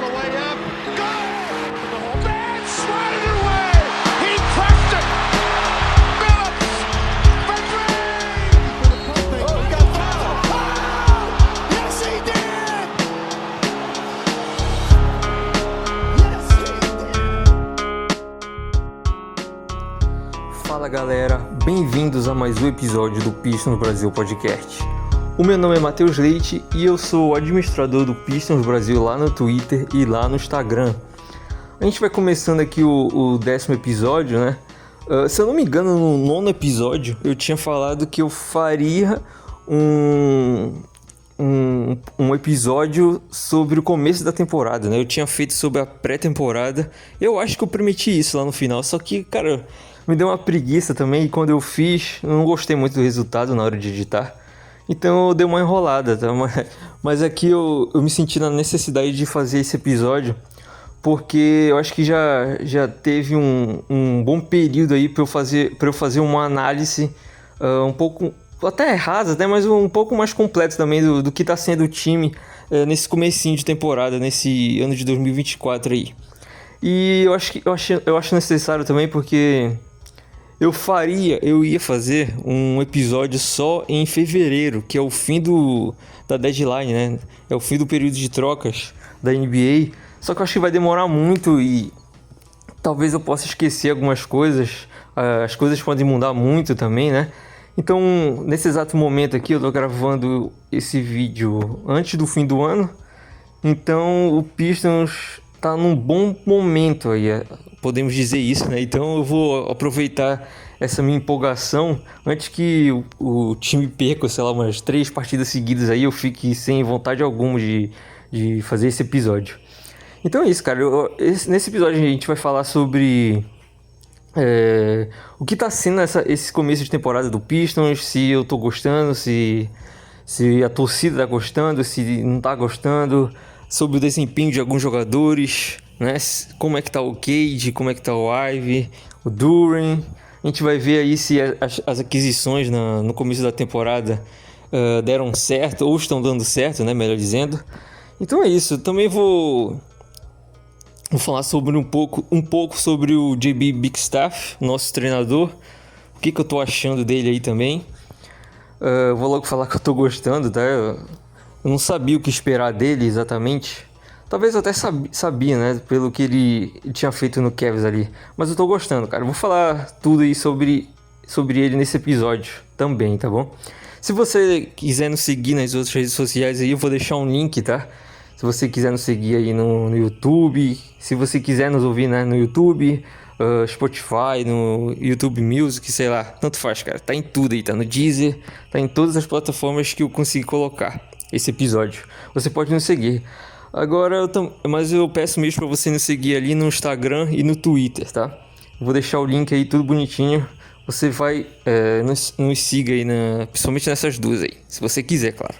the layup. Go! The man swatted it away. He crushed it. Phillips for three. Oh, he got fouled. Oh, yes, he did. Yes, he did. Fala galera, bem-vindos a mais um episódio do Pistons Brasil Podcast. O meu nome é Matheus Leite e eu sou o administrador do Pistons Brasil lá no Twitter e lá no Instagram. A gente vai começando aqui o 10º episódio, né? Se eu não me engano, no 9º episódio eu tinha falado que eu faria um episódio sobre o começo da temporada, né? Eu tinha feito sobre a pré-temporada. Eu acho que eu prometi isso lá no final, só que, cara, me deu uma preguiça também e quando eu fiz, eu não gostei muito do resultado na hora de editar. Então eu dei uma enrolada, tá? Mas aqui eu me senti na necessidade de fazer esse episódio, porque eu acho que já teve um bom período aí para eu fazer uma análise um pouco, até rasa, né? Mas um pouco mais completa também do que está sendo o time nesse comecinho de temporada, nesse ano de 2024 aí. E eu acho necessário também porque eu ia fazer um episódio só em fevereiro, que é o fim da deadline, né? É o fim do período de trocas da NBA. Só que eu acho que vai demorar muito e talvez eu possa esquecer algumas coisas. As coisas podem mudar muito também, né? Então, nesse exato momento aqui, eu tô gravando esse vídeo antes do fim do ano. Então, o Pistons tá num bom momento aí, podemos dizer isso, né? Então eu vou aproveitar essa minha empolgação antes que o time perca, sei lá, umas 3 partidas seguidas aí, eu fique sem vontade alguma de fazer esse episódio. Então é isso, cara. Nesse episódio a gente vai falar sobre o que tá sendo esse começo de temporada do Pistons, se eu tô gostando, se a torcida tá gostando, se não tá gostando, sobre o desempenho de alguns jogadores, né? Como é que tá o Cade, como é que tá o Ivey, o Duren. A gente vai ver aí se as aquisições no começo da temporada deram certo, ou estão dando certo, né? Melhor dizendo. Então é isso, também vou falar sobre um pouco sobre o JB Bickerstaff, nosso treinador. O que eu tô achando dele aí também. Vou logo falar que eu tô gostando, tá? Eu não sabia o que esperar dele exatamente. Talvez eu até sabia, né? Pelo que ele tinha feito no Cavs ali. Mas eu tô gostando, cara. Eu vou falar tudo aí sobre ele nesse episódio também, tá bom? Se você quiser nos seguir nas outras redes sociais aí, eu vou deixar um link, tá? Se você quiser nos seguir aí no YouTube. Se você quiser nos ouvir, né, no YouTube, Spotify, no YouTube Music, sei lá. Tanto faz, cara. Tá em tudo aí, tá no Deezer. Tá em todas as plataformas que eu consegui colocar esse episódio. Você pode nos seguir. Agora, mas eu peço mesmo para você nos seguir ali no Instagram e no Twitter, tá? Vou deixar o link aí tudo bonitinho. Você vai nos siga aí, principalmente nessas duas aí, se você quiser, claro.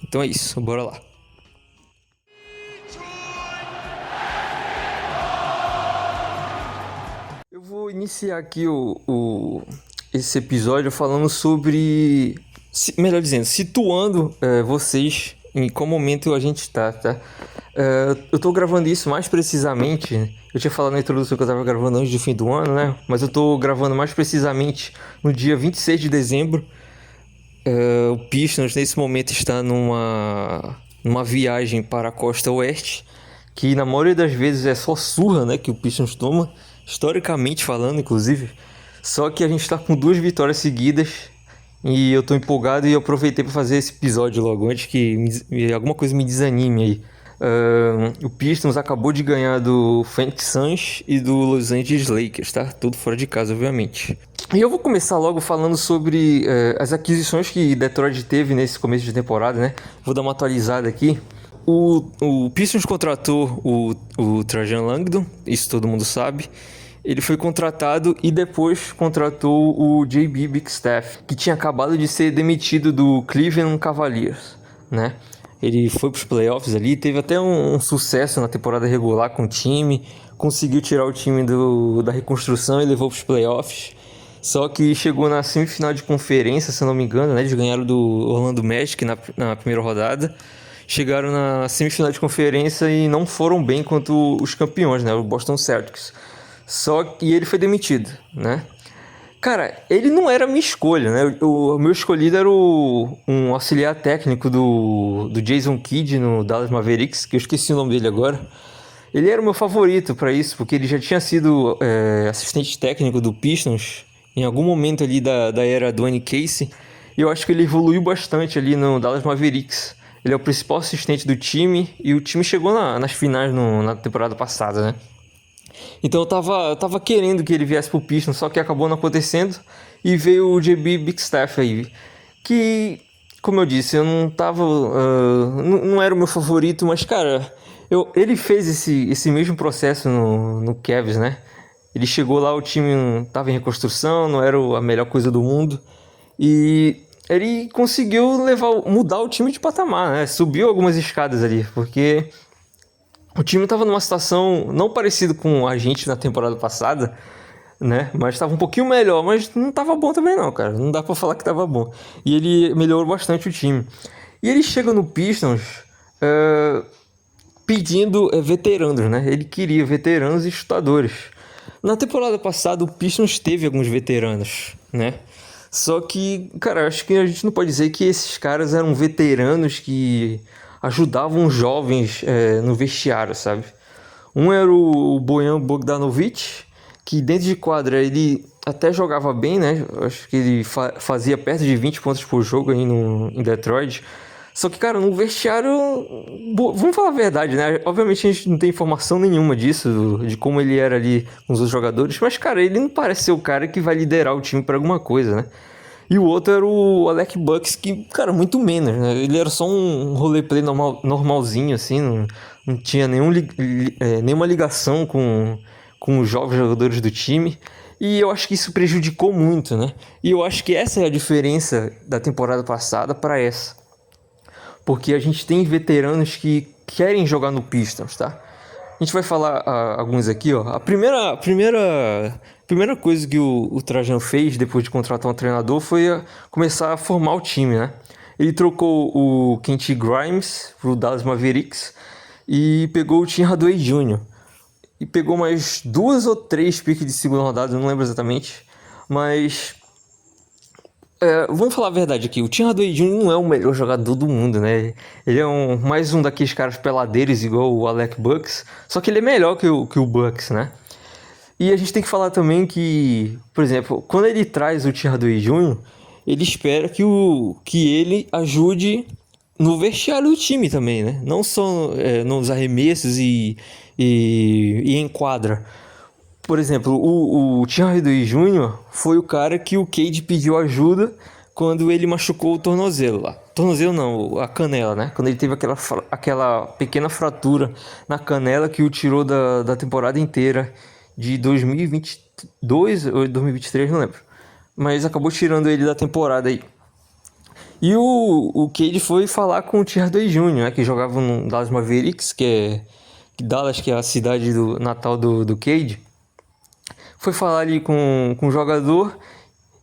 Então é isso, bora lá. Eu vou iniciar aqui esse episódio falando sobre, melhor dizendo, situando vocês em qual momento a gente tá? Eu tô gravando isso mais precisamente. Eu tinha falado na introdução que eu tava gravando antes do fim do ano, né? Mas eu tô gravando mais precisamente no dia 26 de dezembro. O Pistons nesse momento está numa viagem para a costa oeste, que na maioria das vezes é só surra, né? Que o Pistons toma, historicamente falando, inclusive. Só que a gente tá com 2 vitórias seguidas. E eu tô empolgado e eu aproveitei para fazer esse episódio logo antes que alguma coisa me desanime aí. O Pistons acabou de ganhar do Phoenix Suns e do Los Angeles Lakers, tá? Tudo fora de casa, obviamente. E eu vou começar logo falando sobre as aquisições que Detroit teve nesse começo de temporada, né? Vou dar uma atualizada aqui. O Pistons contratou o Trajan Langdon, isso todo mundo sabe. Ele foi contratado e depois contratou o JB Bickerstaff, que tinha acabado de ser demitido do Cleveland Cavaliers, né? Ele foi para os playoffs ali, teve até um sucesso na temporada regular com o time, conseguiu tirar o time da reconstrução e levou para os playoffs. Só que chegou na semifinal de conferência, se eu não me engano, né? Eles ganharam do Orlando Magic na primeira rodada. chegaram na semifinal de conferência e não foram bem quanto os campeões, né? O Boston Celtics. Só que ele foi demitido, né? Cara, ele não era a minha escolha, né? O meu escolhido era um auxiliar técnico do Jason Kidd no Dallas Mavericks, que eu esqueci o nome dele agora. Ele era o meu favorito para isso, porque ele já tinha sido assistente técnico do Pistons em algum momento ali da era do Dwayne Casey. E eu acho que ele evoluiu bastante ali no Dallas Mavericks. Ele é o principal assistente do time e o time chegou nas finais na temporada passada, né? Então eu tava querendo que ele viesse pro Pistons, só que acabou não acontecendo. E veio o JB Bigstaff aí, que, como eu disse, eu não tava... não era o meu favorito, mas, cara, ele fez esse mesmo processo no Cavs, né? Ele chegou lá, o time tava em reconstrução, não era a melhor coisa do mundo. E ele conseguiu mudar o time de patamar, né? Subiu algumas escadas ali, porque... O time estava numa situação não parecida com a gente na temporada passada, né? Mas estava um pouquinho melhor, mas não estava bom também não, cara. Não dá para falar que estava bom. E ele melhorou bastante o time. E ele chega no Pistons pedindo veteranos, né? Ele queria veteranos e chutadores. Na temporada passada o Pistons teve alguns veteranos, né? Só que, cara, acho que a gente não pode dizer que esses caras eram veteranos que ajudavam os jovens no vestiário, sabe? Um era o Bojan Bogdanovic, que dentro de quadra ele até jogava bem, né? Acho que ele fazia perto de 20 pontos por jogo aí em Detroit. Só que, cara, no vestiário... Vamos falar a verdade, né? Obviamente a gente não tem informação nenhuma disso, de como ele era ali com os outros jogadores. Mas, cara, ele não parece ser o cara que vai liderar o time pra alguma coisa, né? E o outro era o Alec Burks, que, cara, muito menos, né? Ele era só um roleplay normalzinho, assim, não tinha nenhuma ligação com os jovens jogadores do time. E eu acho que isso prejudicou muito, né? E eu acho que essa é a diferença da temporada passada para essa. Porque a gente tem veteranos que querem jogar no Pistons, tá? A gente vai falar alguns aqui, ó. A primeira coisa que o Trajan fez depois de contratar um treinador foi começar a formar o time, né? Ele trocou o Quentin Grimes pro Dallas Mavericks e pegou o Tim Hardaway Jr. E pegou mais 2 ou 3 piques de segunda rodada, eu não lembro exatamente. Mas... vamos falar a verdade aqui, o Tim Hardaway Jr. não é o melhor jogador do mundo, né? Ele é mais um daqueles caras peladeiros igual o Alec Burks, só que ele é melhor que o Burks, né? E a gente tem que falar também que, por exemplo, quando ele traz o Tim Hardaway Jr., ele espera que ele ajude no vestiário do time também, né? Não só nos arremessos e em quadra. Por exemplo, o Tim Hardaway Jr. foi o cara que o Cade pediu ajuda quando ele machucou o tornozelo lá. Tornozelo não, a canela, né? Quando ele teve aquela pequena fratura na canela que o tirou da temporada inteira de 2022 ou 2023, não lembro. Mas acabou tirando ele da temporada aí. E o Cade foi falar com o Tim Hardaway Jr., né? Que jogava no Dallas Mavericks, Dallas, que é a cidade natal do Cade. Foi falar ali com o jogador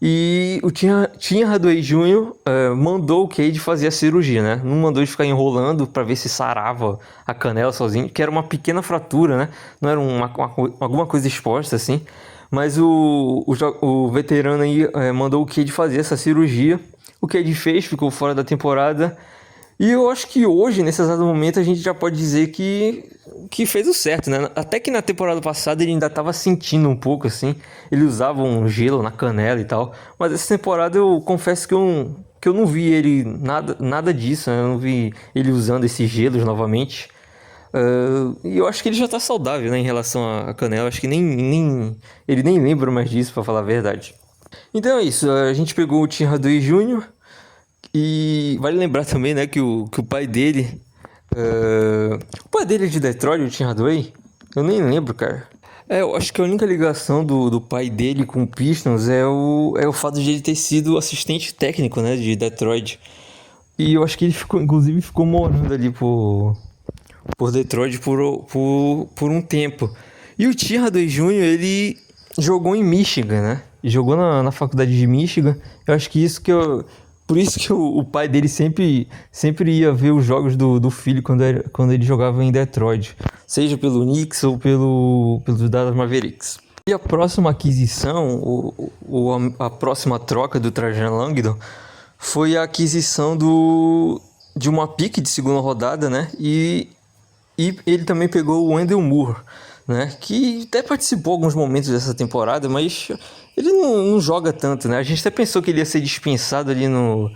e o Tim Hardaway Jr. Mandou o Cade fazer a cirurgia, né? Não mandou ele ficar enrolando para ver se sarava a canela sozinho, que era uma pequena fratura, né? Não era alguma coisa exposta assim. Mas o veterano aí mandou o Cade fazer essa cirurgia. O Cade fez, ficou fora da temporada. E eu acho que hoje, nesse exato momento, a gente já pode dizer que fez o certo, né? Até que na temporada passada ele ainda estava sentindo um pouco, assim. Ele usava um gelo na canela e tal. Mas essa temporada eu confesso que eu não vi ele nada disso, né? Eu não vi ele usando esses gelos novamente. E eu acho que ele já tá saudável, né? Em relação à canela. Acho que ele nem lembra mais disso, pra falar a verdade. Então é isso. A gente pegou o Tim Hardaway Jr., e vale lembrar também, né, que o pai dele... o pai dele é de Detroit, o Tim Hardaway? Eu nem lembro, cara. Eu acho que a única ligação do pai dele com o Pistons é o fato de ele ter sido assistente técnico, né, de Detroit. E eu acho que ele inclusive ficou morando ali por Detroit por um tempo. E o Tim Hardaway Jr., ele jogou em Michigan, né? Jogou na faculdade de Michigan. Eu acho que isso Por isso que o pai dele sempre ia ver os jogos do filho quando ele jogava em Detroit, seja pelo Knicks ou pelos Dallas Mavericks. E a próxima aquisição, a próxima troca do Trajan Langdon foi a aquisição de uma pick de segunda rodada, né? E ele também pegou o Wendell Moore, né? Que até participou alguns momentos dessa temporada, mas ele não joga tanto, né? A gente até pensou que ele ia ser dispensado ali no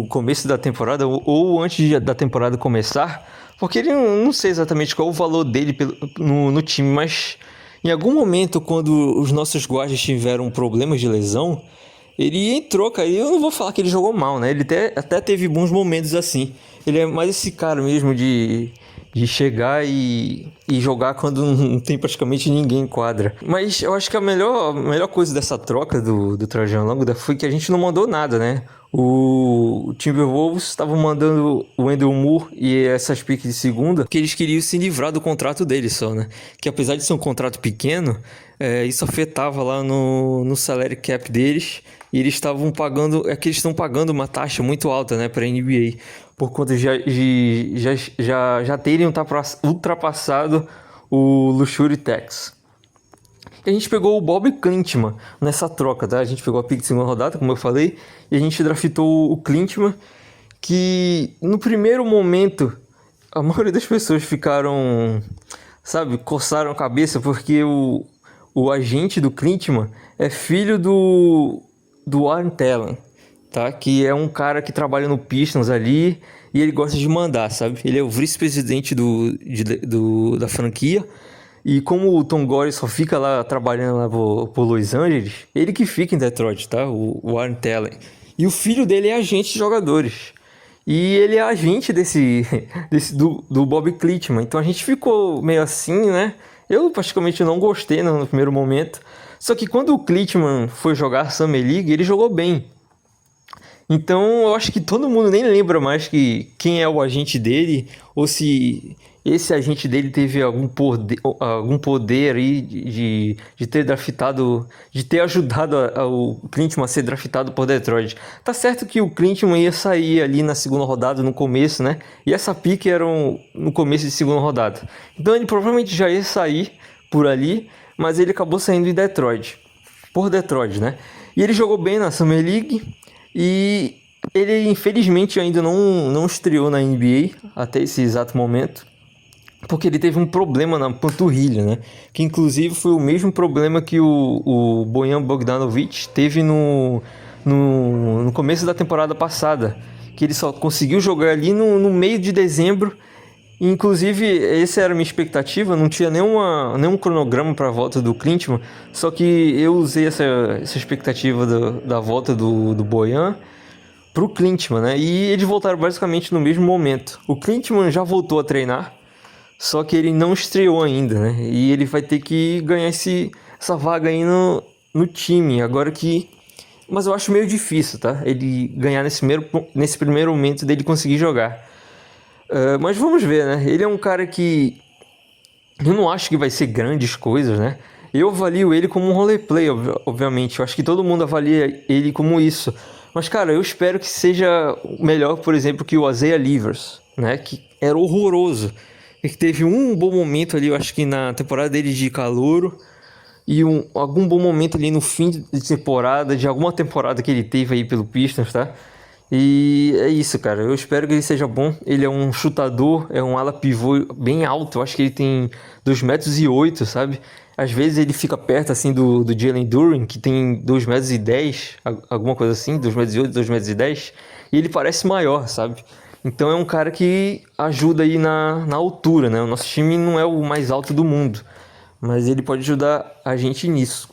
começo da temporada ou antes da temporada começar, porque ele não sei exatamente qual o valor dele no time, mas em algum momento, quando os nossos guardas tiveram problemas de lesão, ele entrou, cara. E eu não vou falar que ele jogou mal, né? Ele até teve bons momentos assim. Ele é mais esse cara mesmo de chegar e jogar quando não tem praticamente ninguém em quadra. Mas eu acho que a melhor coisa dessa troca do Trajan Langdon foi que a gente não mandou nada, né? O Timberwolves estava mandando o Wendell Moore e essas piques de segunda, que eles queriam se livrar do contrato dele só, né? Que apesar de ser um contrato pequeno, isso afetava lá no salary cap deles. E eles estavam pagando, que eles estão pagando uma taxa muito alta, né, para a NBA, por conta de já terem ultrapassado o Luxury Tax. E a gente pegou o Bob Klintman nessa troca, tá? A gente pegou a pick de segunda rodada, como eu falei, e a gente draftou o Klintman, que no primeiro momento a maioria das pessoas ficaram, sabe, coçaram a cabeça, porque o agente do Klintman é filho do Warren Talon, tá? Que é um cara que trabalha no Pistons ali e ele gosta de mandar, sabe? Ele é o vice-presidente da franquia. E como o Tom Gore só fica lá trabalhando lá por Los Angeles, ele que fica em Detroit, tá? O Warren Talon. E o filho dele é agente de jogadores. E ele é agente do Bob Klintman. Então a gente ficou meio assim, né? Eu praticamente não gostei no primeiro momento. Só que quando o Klintman foi jogar Summer League, ele jogou bem. Então eu acho que todo mundo nem lembra mais quem é o agente dele, ou se esse agente dele teve algum poder aí de ter draftado, de ter ajudado o Klintman a ser draftado por Detroit. Tá certo que o Klintman ia sair ali na segunda rodada, no começo, né? E essa pick era no começo de segunda rodada. Então ele provavelmente já ia sair por ali, mas ele acabou saindo por Detroit, né? E ele jogou bem na Summer League e ele infelizmente ainda não estreou na NBA até esse exato momento, porque ele teve um problema na panturrilha, né? Que inclusive foi o mesmo problema que o Bojan Bogdanovic teve no começo da temporada passada, que ele só conseguiu jogar ali no meio de dezembro. Inclusive, essa era a minha expectativa, não tinha nenhum cronograma para a volta do Klintman, só que eu usei essa expectativa da volta do Bojan para o Klintman, né? E eles voltaram basicamente no mesmo momento. O Klintman já voltou a treinar, só que ele não estreou ainda, né? E ele vai ter que ganhar essa vaga aí no time, agora que... Mas eu acho meio difícil, tá? Ele ganhar nesse primeiro momento dele conseguir jogar. Mas vamos ver, né? Ele é um cara que eu não acho que vai ser grandes coisas, né? Eu avalio ele como um role play, obviamente. Eu acho que todo mundo avalia ele como isso. Mas, cara, eu espero que seja melhor, por exemplo, que o Isaiah Livers, né? Que era horroroso. E que teve um bom momento ali, eu acho que na temporada dele de calouro. E algum bom momento ali no fim de temporada, de alguma temporada que ele teve aí pelo Pistons, tá? E é isso, cara. Eu espero que ele seja bom. Ele é um chutador, é um ala pivô bem alto. Eu acho que ele tem 2,8 metros, sabe? Às vezes ele fica perto, assim, do Jalen Duren, que tem 2,10 metros, alguma coisa assim, 2,8 metros, 2,10 metros. E ele parece maior, sabe? Então é um cara que ajuda aí na altura, né? O nosso time não é o mais alto do mundo, mas ele pode ajudar a gente nisso.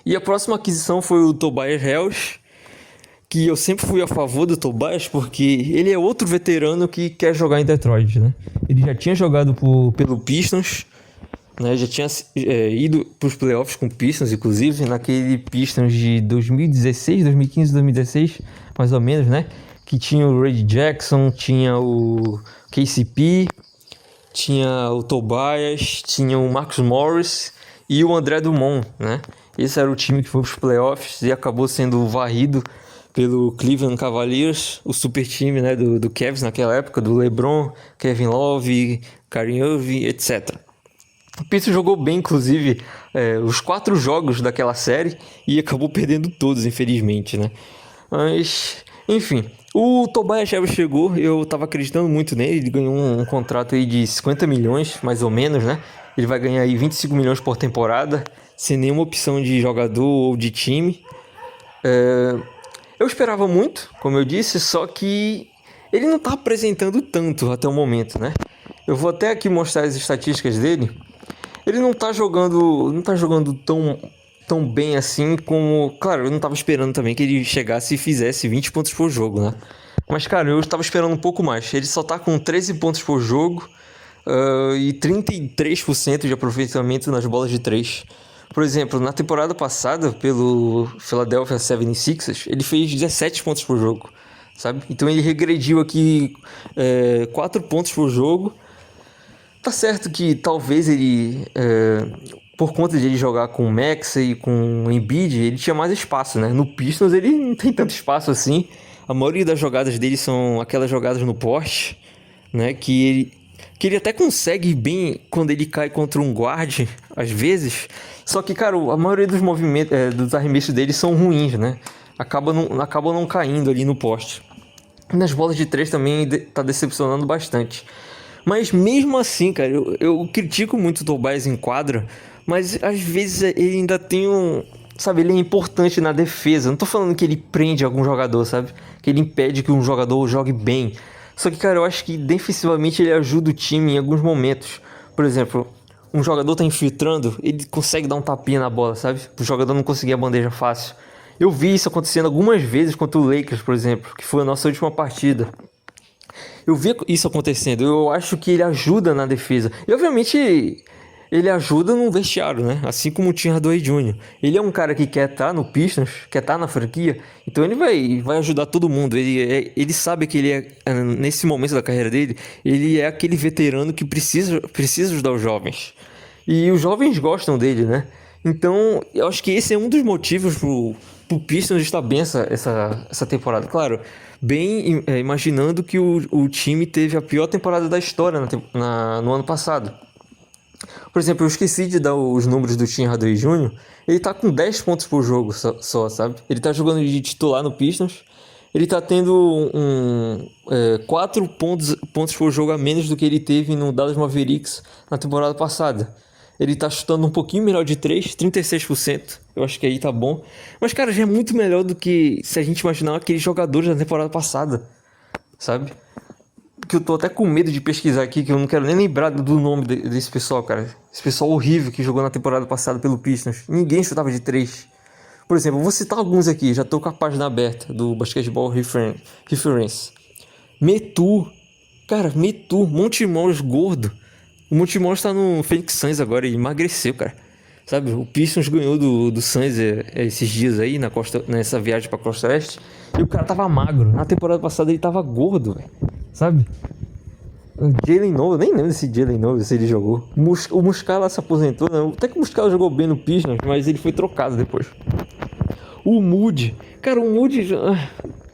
E a próxima aquisição foi o Tobias Harris, que eu sempre fui a favor do Tobias, porque ele é outro veterano que quer jogar em Detroit, né? Ele já tinha jogado pelo Pistons, né? Já tinha ido para os playoffs com o Pistons, inclusive, naquele Pistons de 2016, 2015, 2016, mais ou menos, né? Que tinha o Reggie Jackson, tinha o KCP, tinha o Tobias, tinha o Marcus Morris e o André Drummond, né? Esse era o time que foi para os playoffs e acabou sendo varrido pelo Cleveland Cavaliers, o super time, né, do Cavs naquela época, do LeBron, Kevin Love, Kyrie Irving, etc. O Pistons jogou bem, inclusive, os 4 jogos daquela série e acabou perdendo todos, infelizmente, né? Mas, enfim, o Tobias Harris chegou, eu tava acreditando muito nele, ele ganhou um contrato aí de 50 milhões, mais ou menos, né? Ele vai ganhar aí 25 milhões por temporada, sem nenhuma opção de jogador ou de time. Eu esperava muito, como eu disse, só que ele não tá apresentando tanto até o momento, né? Eu vou até aqui mostrar as estatísticas dele. Ele não tá jogando tão bem assim como... Claro, eu não tava esperando também que ele chegasse e fizesse 20 pontos por jogo, né? Mas, cara, eu tava esperando um pouco mais. Ele só tá com 13 pontos por jogo e 33% de aproveitamento nas bolas de 3. Por exemplo, na temporada passada, pelo Philadelphia 76ers, ele fez 17 pontos por jogo, sabe? Então ele regrediu aqui 4 pontos por jogo. Tá certo que talvez ele, por conta de ele jogar com o Maxey e com o Embiid, ele tinha mais espaço, né? No Pistons ele não tem tanto espaço assim. A maioria das jogadas dele são aquelas jogadas no poste, né? Que ele até consegue bem quando ele cai contra um guard, às vezes. Só que, cara, a maioria dos movimentos, dos arremessos dele são ruins, né? Acabam não caindo ali no poste. Nas bolas de 3 também tá decepcionando bastante. Mas mesmo assim, cara, eu critico muito o Tobias em quadra, mas às vezes ele ainda tem sabe, ele é importante na defesa. Não tô falando que ele prende algum jogador, sabe? Que ele impede que um jogador jogue bem. Só que, cara, eu acho que defensivamente ele ajuda o time em alguns momentos. Por exemplo, um jogador tá infiltrando, ele consegue dar um tapinha na bola, sabe? O jogador não conseguir a bandeja fácil. Eu vi isso acontecendo algumas vezes contra o Lakers, por exemplo, que foi a nossa última partida. Eu vi isso acontecendo, eu acho que ele ajuda na defesa. E obviamente ele ajuda no vestiário, né? Assim como o Tim Hardaway Jr. Ele é um cara que quer estar no Pistons, quer estar na franquia, então ele vai ajudar todo mundo. Ele sabe que nesse momento da carreira dele, ele é aquele veterano que precisa ajudar os jovens. E os jovens gostam dele, né? Então, eu acho que esse é um dos motivos pro Pistons estar bem essa temporada. Claro, bem imaginando que o time teve a pior temporada da história no ano passado. Por exemplo, eu esqueci de dar os números do Tim Hardaway Jr. Ele tá com 10 pontos por jogo só, sabe? Ele tá jogando de titular no Pistons. Ele tá tendo 4 pontos por jogo a menos do que ele teve no Dallas Mavericks na temporada passada. Ele tá chutando um pouquinho melhor de 3, 36%. Eu acho que aí tá bom. Mas, cara, já é muito melhor do que se a gente imaginar aqueles jogadores da temporada passada, sabe? Que eu tô até com medo de pesquisar aqui, que eu não quero nem lembrar do nome desse pessoal, cara. Esse pessoal horrível que jogou na temporada passada pelo Pistons. Ninguém chutava de 3. Por exemplo, eu vou citar alguns aqui. Já tô com a página aberta do Basketball Reference. Metu. Cara, Metu. Monte Morris gordo. O Monte Morris tá no Phoenix Suns agora e emagreceu, cara. Sabe, o Pistons ganhou do Suns esses dias aí, nessa viagem pra Costa Oeste. E o cara tava magro. Na temporada passada ele tava gordo, velho. Sabe? O Jalen Noble, eu nem lembro desse Jalen Noble, se ele jogou. O Muscala se aposentou, né? Até que o Muscala jogou bem no Pistons, mas ele foi trocado depois. O Moody. Cara, o Moody,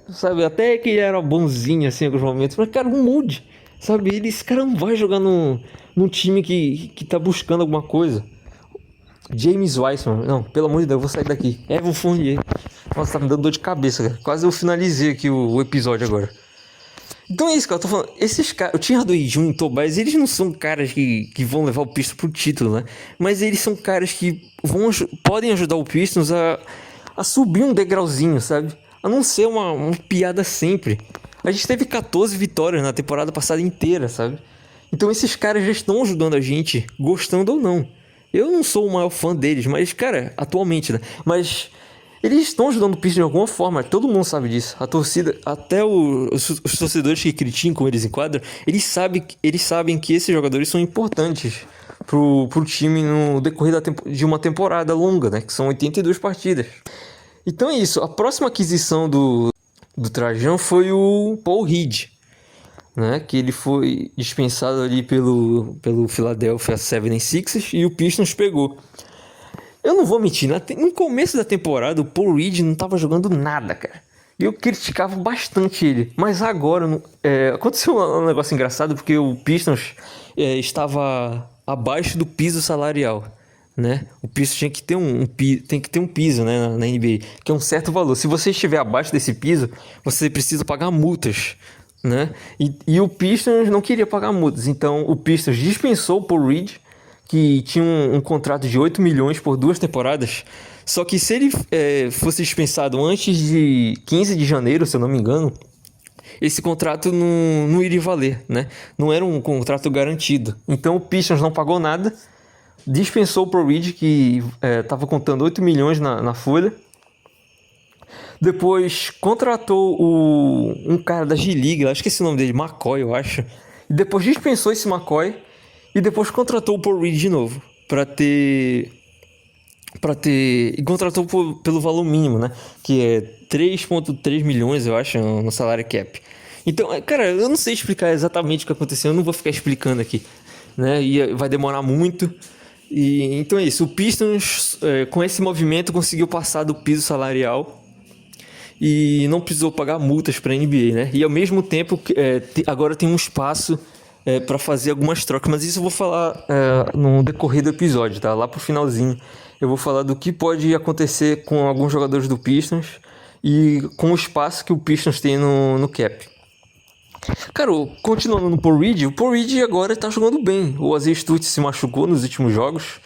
sabe, até que ele era bonzinho assim em alguns momentos. Mas, cara, o Moody, sabe, esse cara não vai jogar num time que tá buscando alguma coisa. James Wiseman, não, pelo amor de Deus, eu vou sair daqui. Evan Fournier. Nossa, tá me dando dor de cabeça, cara. Quase eu finalizei aqui o episódio agora. Então é isso, cara, eu tô falando, esses caras, o Tim Hardaway Jr. e o Tobias, eles não são caras que vão levar o Pistons pro título, né? Mas eles são caras que podem ajudar o Pistons a subir um degrauzinho, sabe? A não ser uma piada sempre. A gente teve 14 vitórias na temporada passada inteira, sabe? Então esses caras já estão ajudando a gente, gostando ou não. Eu não sou o maior fã deles, mas, cara, atualmente, né? Mas eles estão ajudando o Pistons de alguma forma, todo mundo sabe disso. A torcida, até os torcedores que criticam eles em quadra, eles sabem que esses jogadores são importantes pro time no decorrer de uma temporada longa, né? Que são 82 partidas. Então é isso, a próxima aquisição do Trajão foi o Paul Reed, né? Que ele foi dispensado ali pelo Philadelphia 76ers e o Pistons pegou. Eu não vou mentir, no começo da temporada o Paul Reed não tava jogando nada, cara. eu criticava bastante ele. Mas agora aconteceu um negócio engraçado, porque o Pistons estava abaixo do piso salarial, né? O Pistons tem que ter um piso, né, na NBA, que é um certo valor. Se você estiver abaixo desse piso, você precisa pagar multas, né? E o Pistons não queria pagar multas, então o Pistons dispensou o Paul Reed, que tinha um contrato de 8 milhões por 2 temporadas. Só que se ele fosse dispensado antes de 15 de janeiro, se eu não me engano, esse contrato não iria valer, né? Não era um contrato garantido. Então o Pistons não pagou nada, dispensou o Paul Reed, que estava contando 8 milhões na folha. Depois contratou um cara da G-League, acho que esse nome dele, McCoy, eu acho. E depois dispensou esse McCoy e depois contratou o Paul Reed de novo, e contratou pelo valor mínimo, né? Que é 3,3 milhões, eu acho, no salário cap. Então, cara, eu não sei explicar exatamente o que aconteceu, eu não vou ficar explicando aqui, né? E vai demorar muito. Então é isso, o Pistons, com esse movimento, conseguiu passar do piso salarial e não precisou pagar multas para a NBA, né? E ao mesmo tempo, agora tem um espaço para fazer algumas trocas, mas isso eu vou falar no decorrer do episódio, tá? Lá pro finalzinho eu vou falar do que pode acontecer com alguns jogadores do Pistons e com o espaço que o Pistons tem no cap. Cara, continuando no Paul Reed, o Paul Reed agora tá jogando bem. O Isaiah Stewart se machucou nos últimos jogos.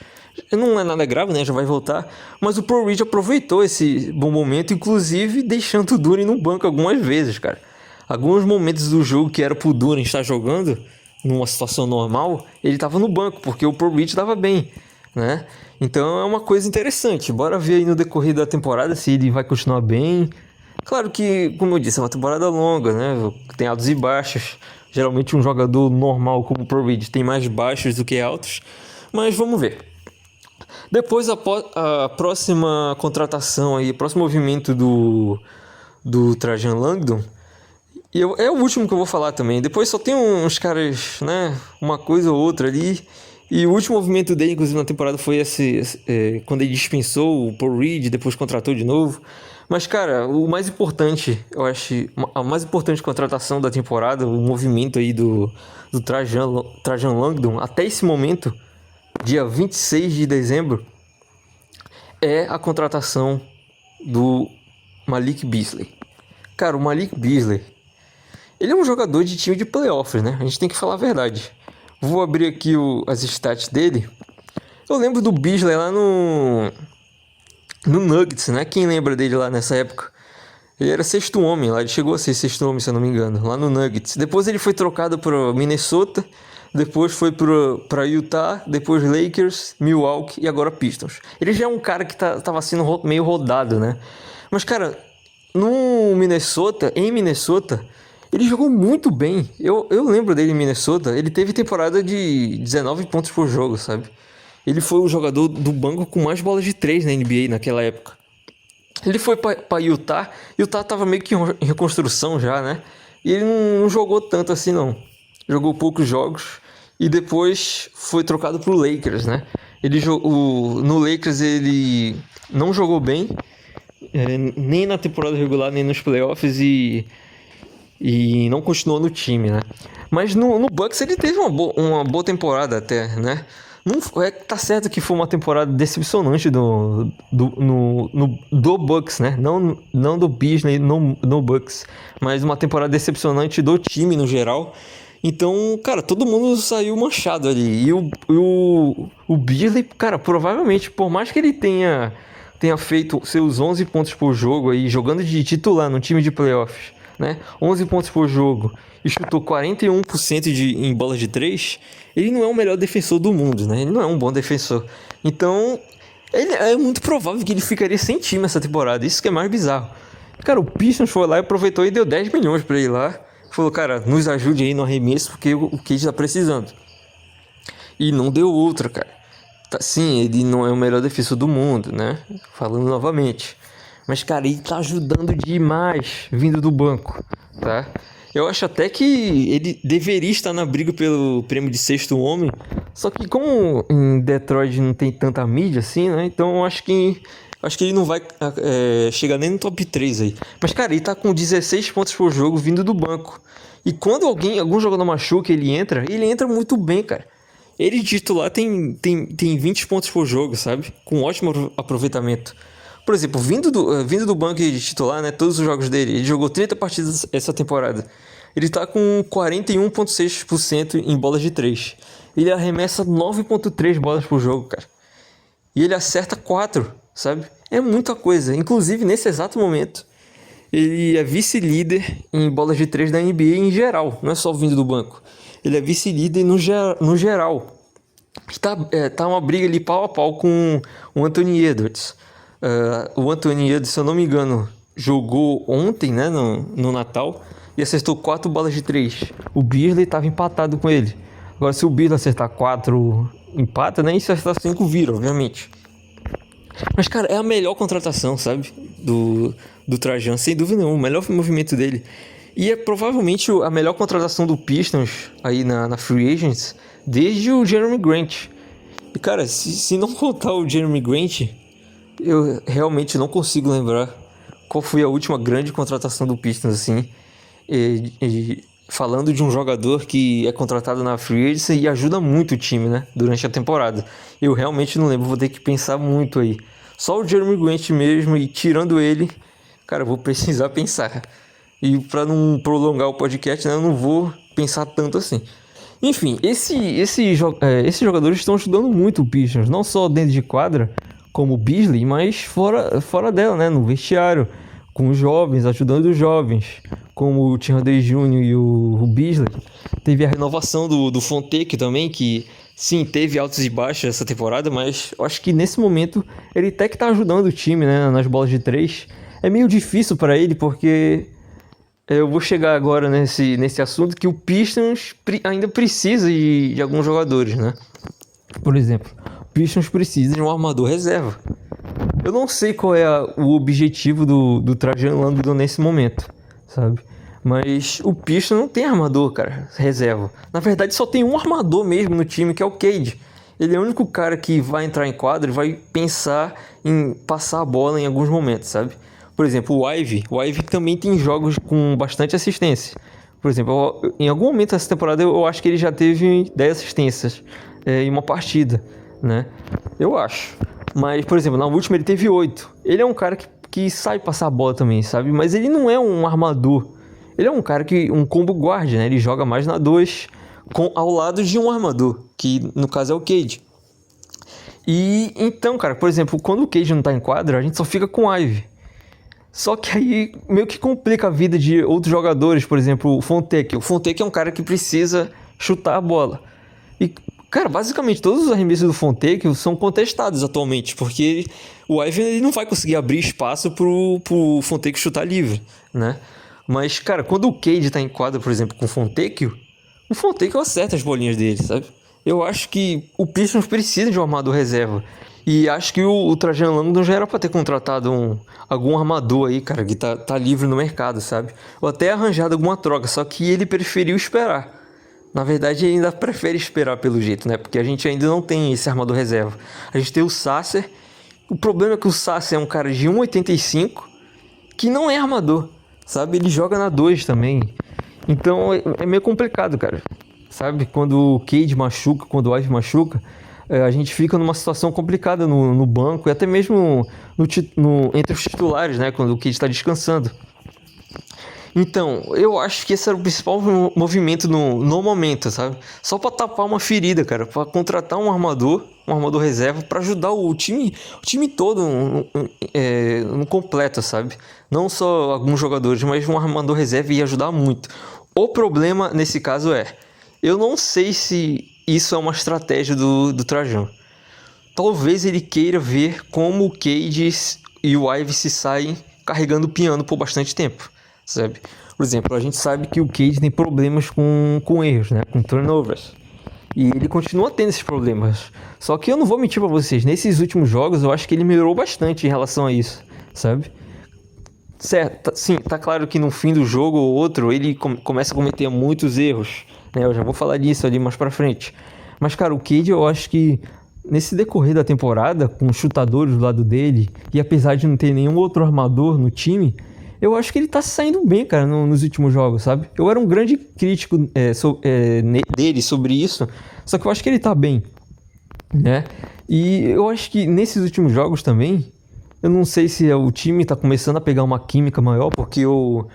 Não é nada grave, né? Já vai voltar. Mas o Paul Reed aproveitou esse bom momento, inclusive deixando o Duren no banco algumas vezes, cara. Alguns momentos do jogo que era pro Duren estar jogando, numa situação normal, ele tava no banco, porque o Paul Reed tava bem, né? Então é uma coisa interessante. Bora ver aí no decorrer da temporada se ele vai continuar bem. Claro que, como eu disse, é uma temporada longa, né? Tem altos e baixos. Geralmente um jogador normal como o Paul Reed tem mais baixos do que altos. Mas vamos ver. Depois a próxima contratação aí, o próximo movimento do Trajan Langdon. E é o último que eu vou falar também. Depois só tem uns caras, né? Uma coisa ou outra ali. E o último movimento dele, inclusive na temporada, foi quando ele dispensou o Paul Reed, depois contratou de novo. Mas, cara, o mais importante, eu acho, a mais importante contratação da temporada, o movimento aí do Trajan Langdon, até esse momento, dia 26 de dezembro, é a contratação do Malik Beasley. Cara, o Malik Beasley, ele é um jogador de time de playoffs, né? A gente tem que falar a verdade. Vou abrir aqui as stats dele. Eu lembro do Beasley lá no Nuggets, né? Quem lembra dele lá nessa época? Ele era sexto homem lá, ele chegou a ser sexto homem, se eu não me engano, lá no Nuggets. Depois ele foi trocado para Minnesota, depois foi para Utah, depois Lakers, Milwaukee e agora Pistons. Ele já é um cara que tava sendo meio rodado, né? Mas, cara, em Minnesota, ele jogou muito bem. Eu lembro dele em Minnesota, ele teve temporada de 19 pontos por jogo, sabe? Ele foi o jogador do banco com mais bolas de 3 na NBA naquela época. Ele foi para Utah. Utah tava meio que em reconstrução já, né? E ele não jogou tanto assim, não. Jogou poucos jogos. E depois foi trocado pro Lakers, né? No Lakers ele não jogou bem. Nem na temporada regular, nem nos playoffs. E não continuou no time, né? Mas no Bucks ele teve uma boa temporada até, né? Não, tá certo que foi uma temporada decepcionante do Bucks, né? Não do Beasley, no Bucks. Mas uma temporada decepcionante do time no geral. Então, cara, todo mundo saiu manchado ali. E o Beasley, cara, provavelmente, por mais que ele tenha feito seus 11 pontos por jogo aí, jogando de titular no time de playoffs, né? 11 pontos por jogo e chutou 41% em bolas de 3, ele não é o melhor defensor do mundo, né? Ele não é um bom defensor. Então, é muito provável que ele ficaria sem time essa temporada. Isso que é mais bizarro. Cara, o Pistons foi lá e aproveitou e deu 10 milhões pra ele lá. Falou, cara, nos ajude aí no arremesso, porque o Cade tá precisando. E não deu outra, cara. Sim, ele não é o melhor defensor do mundo, né? Falando novamente. Mas, cara, ele tá ajudando demais vindo do banco, tá? Eu acho até que ele deveria estar na briga pelo prêmio de sexto homem. Só que como em Detroit não tem tanta mídia assim, né? Então eu acho que Acho que ele não vai chegar nem no top 3 aí. Mas, cara, ele tá com 16 pontos por jogo vindo do banco. E quando algum jogador machuca, ele entra muito bem, cara. Ele de titular tem 20 pontos por jogo, sabe? Com ótimo aproveitamento. Por exemplo, vindo do banco de titular, né? Todos os jogos dele, ele jogou 30 partidas essa temporada. Ele tá com 41,6% em bolas de 3. Ele arremessa 9,3 bolas por jogo, cara. E ele acerta 4, sabe? É muita coisa. Inclusive, nesse exato momento, ele é vice-líder em bolas de 3 da NBA em geral. Não é só vindo do banco. Ele é vice-líder no geral. Tá uma briga ali pau a pau com o Anthony Edwards. O Anthony Edwards, se eu não me engano, jogou ontem, né, no Natal, e acertou 4 bolas de 3. O Beasley estava empatado com ele. Agora, se o Beasley acertar 4, empata, né? E se acertar 5, vira, obviamente. Mas, cara, é a melhor contratação, sabe? Do Trajan, sem dúvida nenhuma. O melhor movimento dele. E é provavelmente a melhor contratação do Pistons aí na Free Agents desde o Jeremy Grant. E, cara, se não contar o Jeremy Grant, eu realmente não consigo lembrar qual foi a última grande contratação do Pistons, assim. Falando de um jogador que é contratado na Free Agency e ajuda muito o time, né? Durante a temporada. Eu realmente não lembro, vou ter que pensar muito aí. Só o Jeremy Grant mesmo, e tirando ele, cara, eu vou precisar pensar. E para não prolongar o podcast, né, eu não vou pensar tanto assim. Enfim, esses jogadores estão ajudando muito o Pistons, não só dentro de quadra, como o Beasley, mas fora dela, né, no vestiário, com os jovens, ajudando os jovens, como o Tim Hardaway Jr. e o Beasley. Teve a renovação do Fontecchio também, que sim, teve altos e baixos essa temporada, mas eu acho que nesse momento ele até que tá ajudando o time, né, nas bolas de 3. É meio difícil para ele, porque eu vou chegar agora nesse assunto que o Pistons ainda precisa de alguns jogadores, né? Por exemplo, o Pistons precisa de um armador reserva. Eu não sei qual é o objetivo do Trajan Langdon nesse momento, sabe? Mas o Pistons não tem armador, cara, reserva. Na verdade, só tem um armador mesmo no time, que é o Cade. Ele é o único cara que vai entrar em quadro e vai pensar em passar a bola em alguns momentos, sabe? Por exemplo, o Ivy também tem jogos com bastante assistência. Por exemplo, em algum momento dessa temporada eu acho que ele já teve 10 assistências em uma partida, né? Eu acho. Mas, por exemplo, na última ele teve 8. Ele é um cara que sabe passar a bola também, sabe? Mas ele não é um armador. Ele é um cara um combo guard, né? Ele joga mais na 2 ao lado de um armador, que no caso é o Cade. E então, cara, por exemplo, quando o Cade não tá em quadra, a gente só fica com o Ivy. Só que aí meio que complica a vida de outros jogadores, por exemplo, o Fontecchio. O Fontecchio é um cara que precisa chutar a bola. E, cara, basicamente todos os arremessos do Fontecchio são contestados atualmente, porque o Ivy ele não vai conseguir abrir espaço pro Fontecchio chutar livre, né? Mas, cara, quando o Cade tá em quadra, por exemplo, com o Fontecchio acerta as bolinhas dele, sabe? Eu acho que o Pistons precisa de um armador reserva. E acho que o Trajan Langdon já era pra ter contratado algum armador aí, cara, que tá livre no mercado, sabe? Ou até arranjado alguma troca, só que ele preferiu esperar. Na verdade, ele ainda prefere esperar pelo jeito, né? Porque a gente ainda não tem esse armador reserva. A gente tem o Sasser. O problema é que o Sasser é um cara de 1,85 que não é armador, sabe? Ele joga na 2 também. Então é meio complicado, cara. Sabe? Quando o Cade machuca, quando o Ivy machuca, a gente fica numa situação complicada no banco e até mesmo entre os titulares, né? Quando o Cade está descansando. Então, eu acho que esse era o principal movimento no momento, sabe? Só para tapar uma ferida, cara. Para contratar um armador reserva para ajudar o time todo no completo, sabe? Não só alguns jogadores, mas um armador reserva ia ajudar muito. O problema nesse caso eu não sei se isso é uma estratégia do Trajan. Talvez ele queira ver como o Cade e o Ivy se saem carregando o piano por bastante tempo, sabe? Por exemplo, a gente sabe que o Cade tem problemas com erros, né? Com turnovers. E ele continua tendo esses problemas. Só que eu não vou mentir pra vocês, nesses últimos jogos eu acho que ele melhorou bastante em relação a isso, sabe? Certo, sim, tá claro que no fim do jogo ou outro ele começa a cometer muitos erros, né? Eu já vou falar disso ali mais pra frente. Mas, cara, o Cade eu acho que nesse decorrer da temporada, com chutadores do lado dele, e apesar de não ter nenhum outro armador no time, eu acho que ele tá saindo bem, cara, nos últimos jogos, sabe? Eu era um grande crítico dele sobre isso, só que eu acho que ele tá bem, né? E eu acho que nesses últimos jogos também, eu não sei se o time tá começando a pegar uma química maior, porque o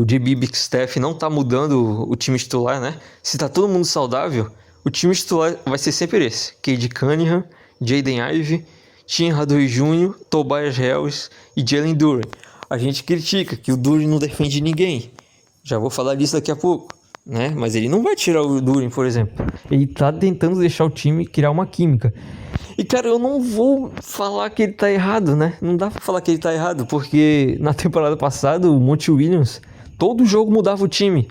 JB Bickerstaff não tá mudando o time titular, né? Se tá todo mundo saudável, o time titular vai ser sempre esse: Cade Cunningham, Jaden Ivey, Tim Hardaway Jr., Tobias Harris e Jalen Duren. A gente critica que o Duren não defende ninguém. Já vou falar disso daqui a pouco, né? Mas ele não vai tirar o Duren, por exemplo. Ele tá tentando deixar o time criar uma química. E, cara, eu não vou falar que ele tá errado, né? Não dá pra falar que ele tá errado, porque na temporada passada, o Monty Williams, todo jogo mudava o time.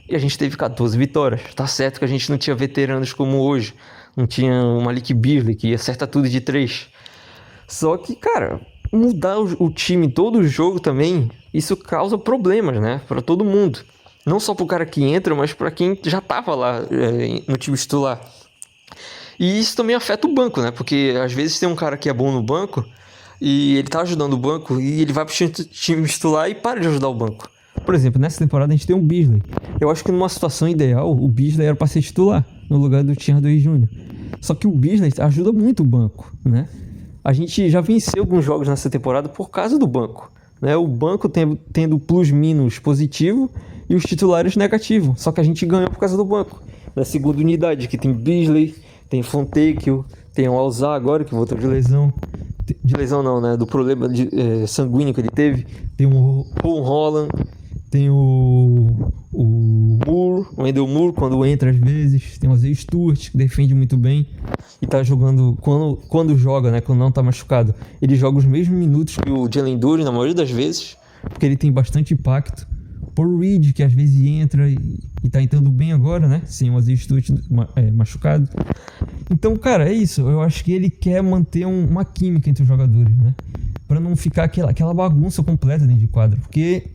E a gente teve 14 vitórias. Tá certo que a gente não tinha veteranos como hoje. Não tinha o Malik Beasley, que acerta tudo de 3. Só que, cara, mudar o time todo jogo também, isso causa problemas, né? Pra todo mundo. Não só pro cara que entra, mas pra quem já tava lá no time titular. E isso também afeta o banco, né? Porque às vezes tem um cara que é bom no banco e ele tá ajudando o banco e ele vai pro time titular e para de ajudar o banco. Por exemplo, nessa temporada a gente tem um Beasley. Eu acho que numa situação ideal, o Beasley era pra ser titular no lugar do Tim Hardaway Jr. Só que o Beasley ajuda muito o banco, né? A gente já venceu alguns jogos nessa temporada por causa do banco, né? O banco tendo plus-minus positivo e os titulares negativo. Só que a gente ganhou por causa do banco. Na segunda unidade, que tem Beasley, tem Fontecchio, tem o Alzar agora, que voltou de lesão. De lesão não, né? Do problema sanguíneo que ele teve. Tem o Ron Holland, tem o Moore, o Wendell Moore, quando entra às vezes. Tem o Isaiah Stewart, que defende muito bem. E tá jogando, quando joga, né? Quando não tá machucado, ele joga os mesmos minutos que o Jalen Duren, na maioria das vezes, porque ele tem bastante impacto. Paul Reed, que às vezes entra e tá entrando bem agora, né? Sem o Isaiah Stewart machucado. Então, cara, é isso. Eu acho que ele quer manter uma química entre os jogadores, né? Pra não ficar aquela bagunça completa dentro de quadra. Porque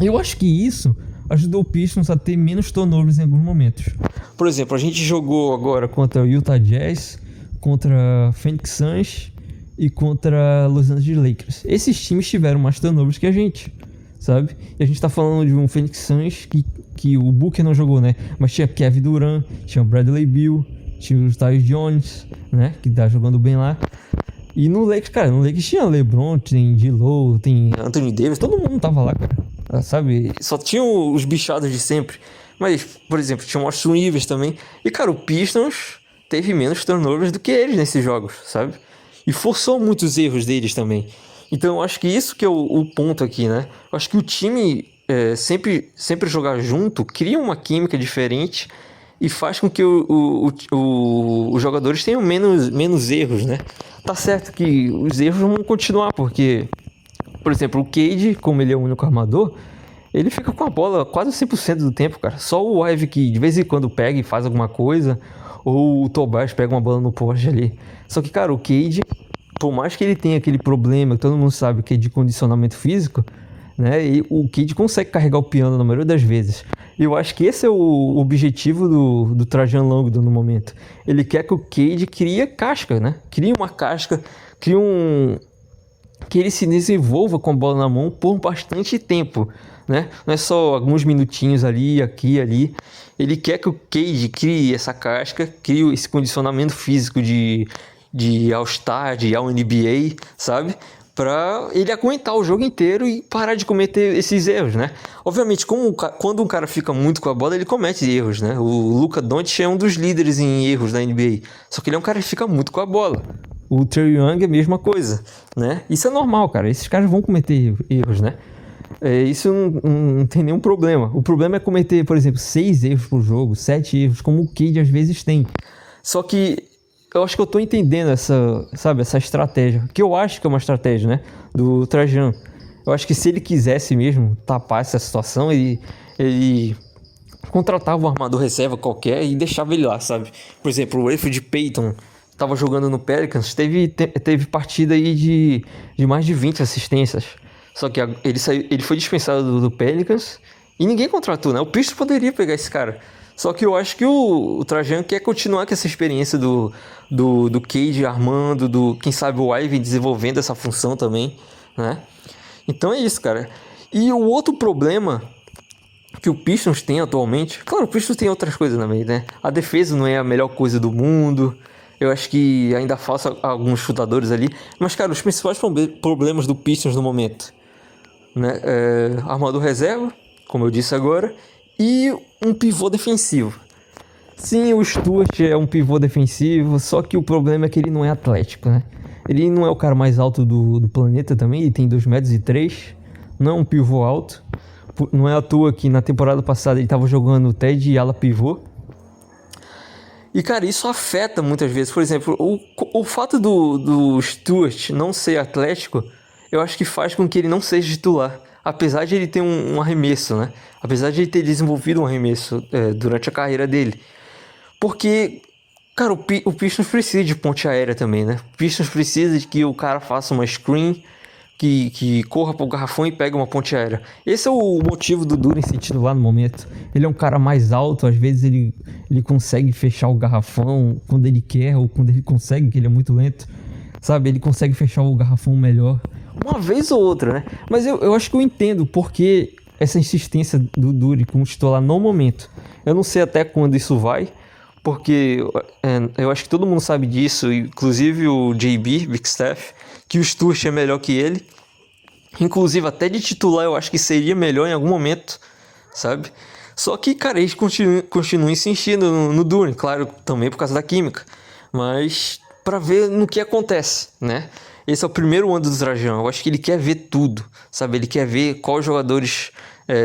eu acho que isso ajudou o Pistons a ter menos turnovers em alguns momentos. Por exemplo, a gente jogou agora contra o Utah Jazz, contra Phoenix Suns e contra Los Angeles Lakers. Esses times tiveram mais turnovers que a gente, sabe? E a gente tá falando de um Phoenix Suns que o Booker não jogou, né? Mas tinha Kevin Durant, tinha o Bradley Beal, tinha o Tyus Jones, né? Que tá jogando bem lá. E no Lakers, cara, no Lakers tinha LeBron, tem D-Lo, tem Anthony Davis, todo mundo tava lá, cara. Sabe? Só tinham os bichados de sempre. Mas, por exemplo, tinha o Austin Rivers também. E, cara, o Pistons teve menos turnovers do que eles nesses jogos, sabe? E forçou muitos erros deles também. Então, eu acho que isso que é o ponto aqui, né? Eu acho que o time sempre jogar junto cria uma química diferente e faz com que os jogadores tenham menos erros, né? Tá certo que os erros vão continuar, porque, por exemplo, o Cade, como ele é o único armador, ele fica com a bola quase 100% do tempo, cara. Só o Ivey que de vez em quando pega e faz alguma coisa, ou o Tobias pega uma bola no poste ali. Só que, cara, o Cade, por mais que ele tenha aquele problema, que todo mundo sabe que é de condicionamento físico, né? E o Cade consegue carregar o piano na maioria das vezes. E eu acho que esse é o objetivo do Trajan Langdon no momento. Ele quer que o Cade crie casca, né? Crie uma casca, que ele se desenvolva com a bola na mão por bastante tempo, né? Não é só alguns minutinhos ali, aqui, ali. Ele quer que o Cade crie essa casca, crie esse condicionamento físico de All-Star, de All-NBA, sabe? Pra ele aguentar o jogo inteiro e parar de cometer esses erros, né? Obviamente, quando um cara fica muito com a bola, ele comete erros, né? O Luka Doncic é um dos líderes em erros da NBA. Só que ele é um cara que fica muito com a bola. O Trae Young é a mesma coisa, né? Isso é normal, cara. Esses caras vão cometer erros, né? Isso não tem nenhum problema. O problema é cometer, por exemplo, 6 erros por jogo, 7 erros, como o Cade às vezes tem. Só que eu acho que eu tô entendendo essa estratégia, que eu acho que é uma estratégia, né, do Trajan. Eu acho que se ele quisesse mesmo tapar essa situação, ele contratava um armador reserva qualquer e deixava ele lá, sabe? Por exemplo, o Elfrid Payton tava jogando no Pelicans, teve partida aí de mais de 20 assistências. Só que ele foi dispensado do Pelicans e ninguém contratou, né? O Pistons poderia pegar esse cara. Só que eu acho que o Trajan quer continuar com essa experiência do Cade armando, quem sabe o Ivey desenvolvendo essa função também, né? Então é isso, cara. E o outro problema que o Pistons tem atualmente... Claro, o Pistons tem outras coisas também, né? A defesa não é a melhor coisa do mundo. Eu acho que ainda falta alguns chutadores ali. Mas, cara, os principais problemas do Pistons no momento, né? Armador reserva, como eu disse agora, e um pivô defensivo. Sim, o Stewart é um pivô defensivo, só que o problema é que ele não é atlético, né? Ele não é o cara mais alto do planeta também, ele tem 2,3 m, não é um pivô alto. Não é à toa que na temporada passada ele estava jogando até de ala pivô. E, cara, isso afeta muitas vezes. Por exemplo, o fato do Stewart não ser atlético, eu acho que faz com que ele não seja titular. Apesar de ele ter um arremesso, né? Apesar de ele ter desenvolvido um arremesso durante a carreira dele. Porque, cara, o Pistons precisa de ponte aérea também, né? O Pistons precisa de que o cara faça uma screen, que corra pro garrafão e pegue uma ponte aérea. Esse é o motivo do Duren ser titular no momento. Ele é um cara mais alto, às vezes ele consegue fechar o garrafão quando ele quer ou quando ele consegue, que ele é muito lento. Sabe, ele consegue fechar o garrafão melhor. Uma vez ou outra, né? Mas eu acho que eu entendo porque essa insistência do Duren como titular no momento. Eu não sei até quando isso vai, porque eu acho que todo mundo sabe disso, inclusive o JB, Bickerstaff, que o Stewart é melhor que ele. Inclusive, até de titular eu acho que seria melhor em algum momento, sabe? Só que, cara, eles continuam insistindo no Duren, claro, também por causa da química. Mas para ver no que acontece, né? Esse é o primeiro ano do Trajan. Eu acho que ele quer ver tudo, sabe? Ele quer ver quais jogadores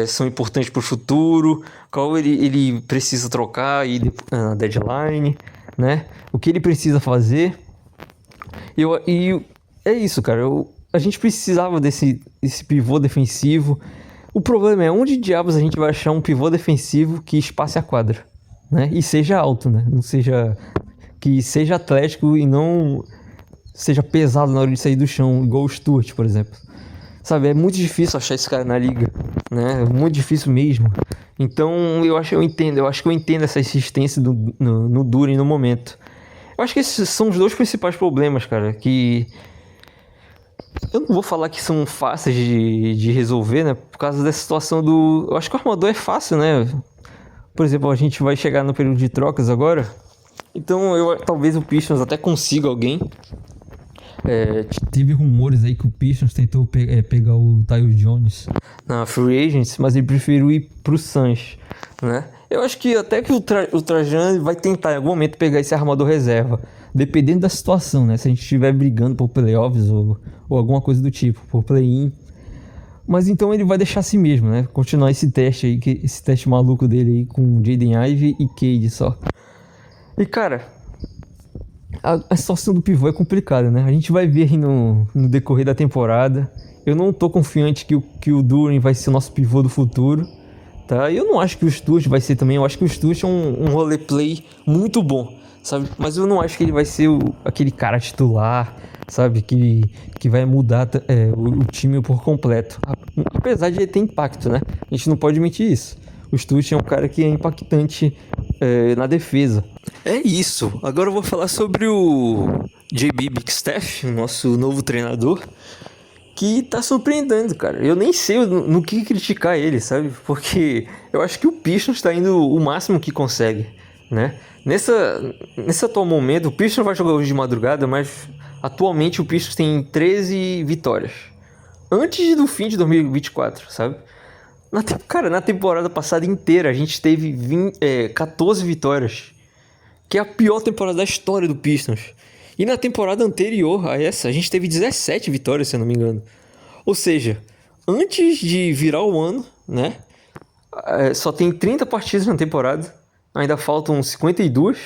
são importantes para o futuro, qual ele precisa trocar na deadline, né? O que ele precisa fazer. E é isso, cara. A gente precisava desse pivô defensivo. O problema é onde diabos a gente vai achar um pivô defensivo que espace a quadra, né? E seja alto, né? Que seja atlético e não seja pesado na hora de sair do chão, igual o Stewart, por exemplo. Sabe, é muito difícil achar esse cara na liga, né? É muito difícil mesmo. Então, eu acho que eu entendo essa insistência no Duren no momento. Eu acho que esses são os dois principais problemas, cara, que eu não vou falar que são fáceis de resolver, né? Por causa dessa situação eu acho que o armador é fácil, né? Por exemplo, a gente vai chegar no período de trocas agora. Então, talvez o Pistons até consiga alguém. Teve rumores aí que o Pistons tentou pegar o Tyus Jones na Free Agents, mas ele preferiu ir pro Suns, né? Eu acho que até que o Trajan vai tentar em algum momento pegar esse armador reserva, dependendo da situação, né? Se a gente estiver brigando por playoffs ou alguma coisa do tipo, por play-in. Mas então ele vai deixar assim mesmo, né? Continuar esse teste aí, esse teste maluco dele aí com Jaden Ivey e Cade só. E, cara, a situação do pivô é complicada, né? A gente vai ver aí no decorrer da temporada. Eu não tô confiante que o Duren vai ser o nosso pivô do futuro, tá? E eu não acho que o Stewart vai ser também. Eu acho que o Stewart é um roleplay muito bom, sabe? Mas eu não acho que ele vai ser aquele cara titular, sabe? Que vai mudar o time por completo. Apesar de ele ter impacto, né? A gente não pode mentir isso. O Stewart é um cara que é impactante na defesa. É isso. Agora eu vou falar sobre o JB Bickerstaff, nosso novo treinador, que tá surpreendendo, cara. Eu nem sei no que criticar ele, sabe? Porque eu acho que o Pistons tá indo o máximo que consegue, né? Nesse atual momento, o Pistons vai jogar hoje de madrugada, mas atualmente o Pistons tem 13 vitórias. Antes do fim de 2024, sabe? Na temporada passada inteira a gente teve 14 vitórias, que é a pior temporada da história do Pistons. E na temporada anterior a essa, a gente teve 17 vitórias, se eu não me engano. Ou seja, antes de virar o ano, né? Só tem 30 partidas na temporada, ainda faltam 52.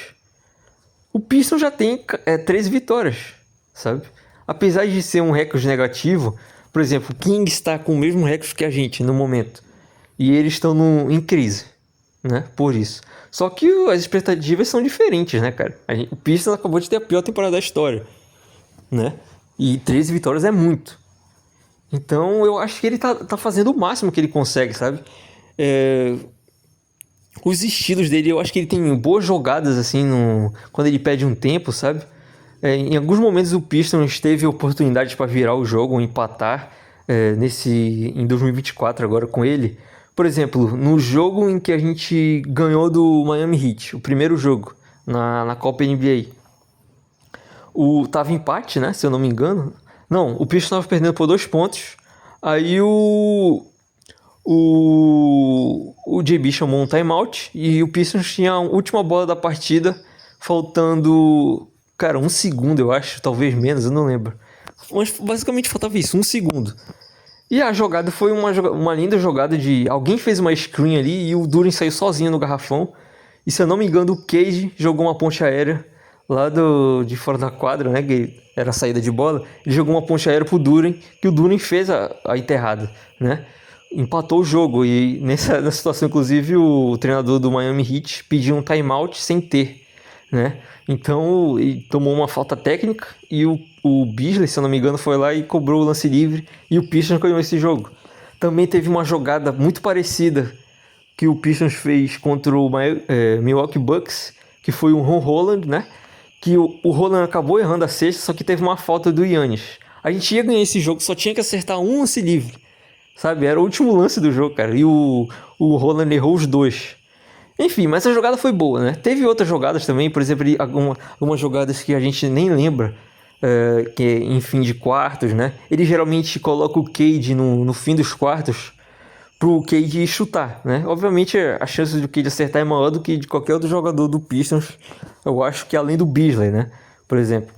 O Pistons já tem 13 vitórias, sabe? Apesar de ser um recorde negativo, por exemplo, o Kings está com o mesmo recorde que a gente no momento. E eles estão em crise, né? Por isso. Só que as expectativas são diferentes, né, cara? O Pistons acabou de ter a pior temporada da história, né? E 13 vitórias é muito. Então eu acho que ele tá fazendo o máximo que ele consegue, sabe? os estilos dele, eu acho que ele tem boas jogadas, assim, quando ele pede um tempo, sabe? Em alguns momentos o Pistons teve oportunidades para virar o jogo ou empatar em 2024 agora com ele. Por exemplo, no jogo em que a gente ganhou do Miami Heat, o primeiro jogo na Copa NBA. Tava empate, né? Se eu não me engano. Não, o Pistons estava perdendo por 2 pontos. Aí o JB chamou um timeout e o Pistons tinha a última bola da partida, faltando, cara, 1 segundo, eu acho, talvez menos, eu não lembro. Mas basicamente faltava isso, 1 segundo. E a jogada foi uma linda jogada de... Alguém fez uma screen ali e o Duren saiu sozinho no garrafão. E se eu não me engano, o Cade jogou uma ponte aérea lá de fora da quadra, né? Que era a saída de bola. Ele jogou uma ponte aérea pro Duren, que o Duren fez a enterrada, né? Empatou o jogo. E nessa situação, inclusive, o treinador do Miami Heat pediu um timeout sem ter, né? Então, ele tomou uma falta técnica e o Beasley, se eu não me engano, foi lá e cobrou o lance livre e o Pistons ganhou esse jogo. Também teve uma jogada muito parecida que o Pistons fez contra o Milwaukee Bucks, que foi o Ron Holland, né? Que o Holland acabou errando a cesta, só que teve uma falta do Giannis. A gente ia ganhar esse jogo, só tinha que acertar um lance livre, sabe? Era o último lance do jogo, cara. E o Holland errou os 2. Enfim, mas a jogada foi boa, né? Teve outras jogadas também, por exemplo, algumas jogadas que a gente nem lembra, que é em fim de quartos, né? Ele geralmente coloca o Cade no fim dos quartos pro Cade chutar, né? Obviamente a chance do Cade acertar é maior do que de qualquer outro jogador do Pistons, eu acho que além do Beasley, né? Por exemplo.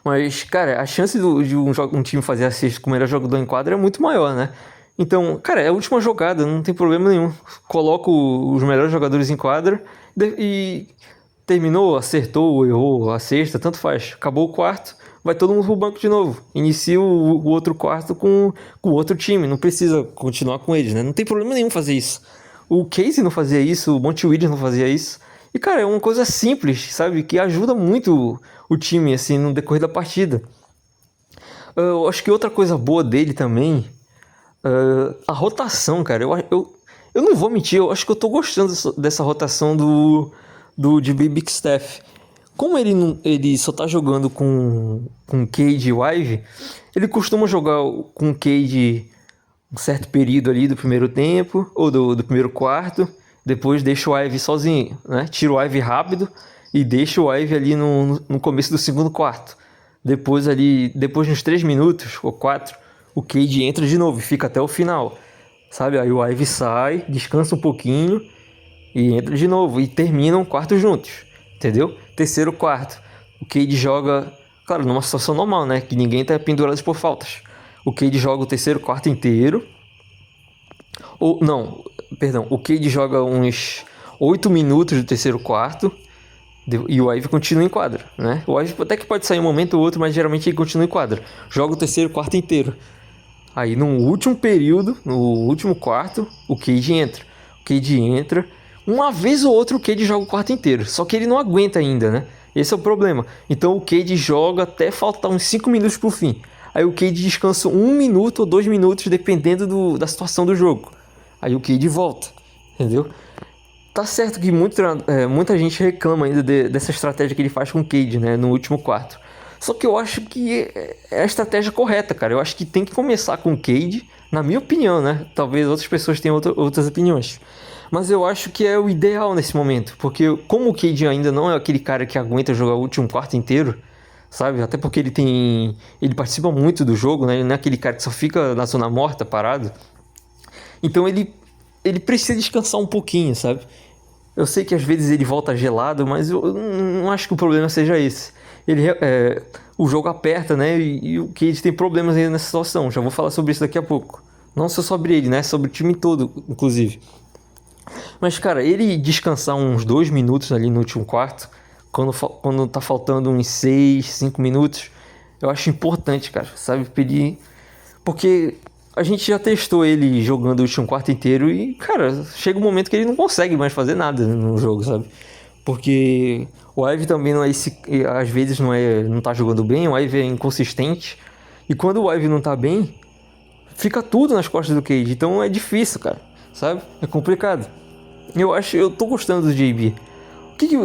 Mas, cara, a chance de um time fazer a cesta com o melhor jogador em quadra é muito maior, né? Então, cara, é a última jogada, não tem problema nenhum. Coloco os melhores jogadores em quadra e terminou, acertou, errou a cesta, tanto faz. Acabou o quarto, vai todo mundo pro banco de novo. Inicia o outro quarto com o outro time, não precisa continuar com eles, né? Não tem problema nenhum fazer isso. O Casey não fazia isso, o Monty Williams não fazia isso. E, cara, é uma coisa simples, sabe? Que ajuda muito o time, assim, no decorrer da partida. Eu acho que outra coisa boa dele também... a rotação, cara, eu não vou mentir, eu acho que eu tô gostando dessa rotação do JB Bickerstaff. Como ele só tá jogando com Cade e Ive, ele costuma jogar com Cade um certo período ali do primeiro tempo, ou do primeiro quarto, depois deixa o Ive sozinho, né? Tira o Ive rápido e deixa o Ive ali no começo do segundo quarto. Depois nos 3 minutos ou 4, o Cade entra de novo e fica até o final, sabe? Aí o Ive sai, descansa um pouquinho e entra de novo e termina um quarto juntos, entendeu? Terceiro quarto, o Cade joga, claro, numa situação normal, né? Que ninguém tá pendurado por faltas. O Cade joga o terceiro quarto inteiro, o Cade joga uns 8 minutos do terceiro quarto e o Ive continua em quadra, né? O Ive até que pode sair um momento ou outro, mas geralmente ele continua em quadra. Joga o terceiro quarto inteiro. Aí no último período, no último quarto, o Cade entra. O Cade entra. Uma vez ou outra o Cade joga o quarto inteiro. Só que ele não aguenta ainda, né? Esse é o problema. Então o Cade joga até faltar uns 5 minutos pro fim. Aí o Cade descansa 1 minuto ou 2 minutos, dependendo da situação do jogo. Aí o Cade volta, entendeu? Tá certo que muita gente reclama ainda dessa estratégia que ele faz com o Cade, né? No último quarto. Só que eu acho que é a estratégia correta, cara. Eu acho que tem que começar com o Cade, na minha opinião, né? Talvez outras pessoas tenham outras opiniões. Mas eu acho que é o ideal nesse momento. Porque como o Cade ainda não é aquele cara que aguenta jogar o último quarto inteiro, sabe? Até porque ele participa muito do jogo, né? Ele não é aquele cara que só fica na zona morta, parado. Então ele precisa descansar um pouquinho, sabe? Eu sei que às vezes ele volta gelado, mas eu não acho que o problema seja esse. O jogo aperta, né? E o Cade tem problemas ainda nessa situação. Já vou falar sobre isso daqui a pouco. Não só sobre ele, né? Sobre o time todo, inclusive. Mas, cara, ele descansar uns 2 minutos ali no último quarto, quando tá faltando uns 6, 5 minutos, eu acho importante, cara, sabe? Pedir. Porque a gente já testou ele jogando o último quarto inteiro e, cara, chega um momento que ele não consegue mais fazer nada no jogo, sabe? Porque o Ive também não é às vezes não tá jogando bem, o Ive é inconsistente. E quando o Ive não tá bem, fica tudo nas costas do Cade. Então é difícil, cara, sabe? É complicado. Eu tô gostando do JB.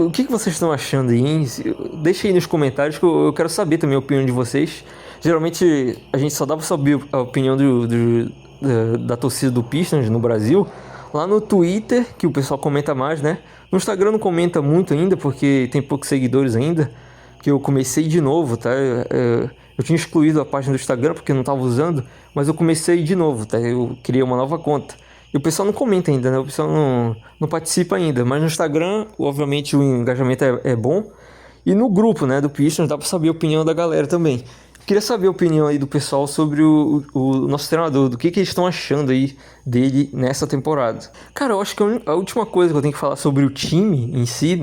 O que vocês estão achando aí, hein? Deixa aí nos comentários que eu quero saber também a opinião de vocês. Geralmente a gente só dá pra saber a opinião da torcida do Pistons no Brasil lá no Twitter, que o pessoal comenta mais, né? No Instagram não comenta muito ainda, porque tem poucos seguidores ainda, que eu comecei de novo, tá? Eu tinha excluído a página do Instagram porque eu não tava usando, mas eu comecei de novo, tá? Eu criei uma nova conta. E o pessoal não comenta ainda, né? O pessoal não participa ainda. Mas no Instagram, obviamente, o engajamento é bom. E no grupo, né, do Pistons, dá pra saber a opinião da galera também. Queria saber a opinião aí do pessoal sobre o nosso treinador, do que eles estão achando aí dele nessa temporada. Cara, eu acho que a última coisa que eu tenho que falar sobre o time em si,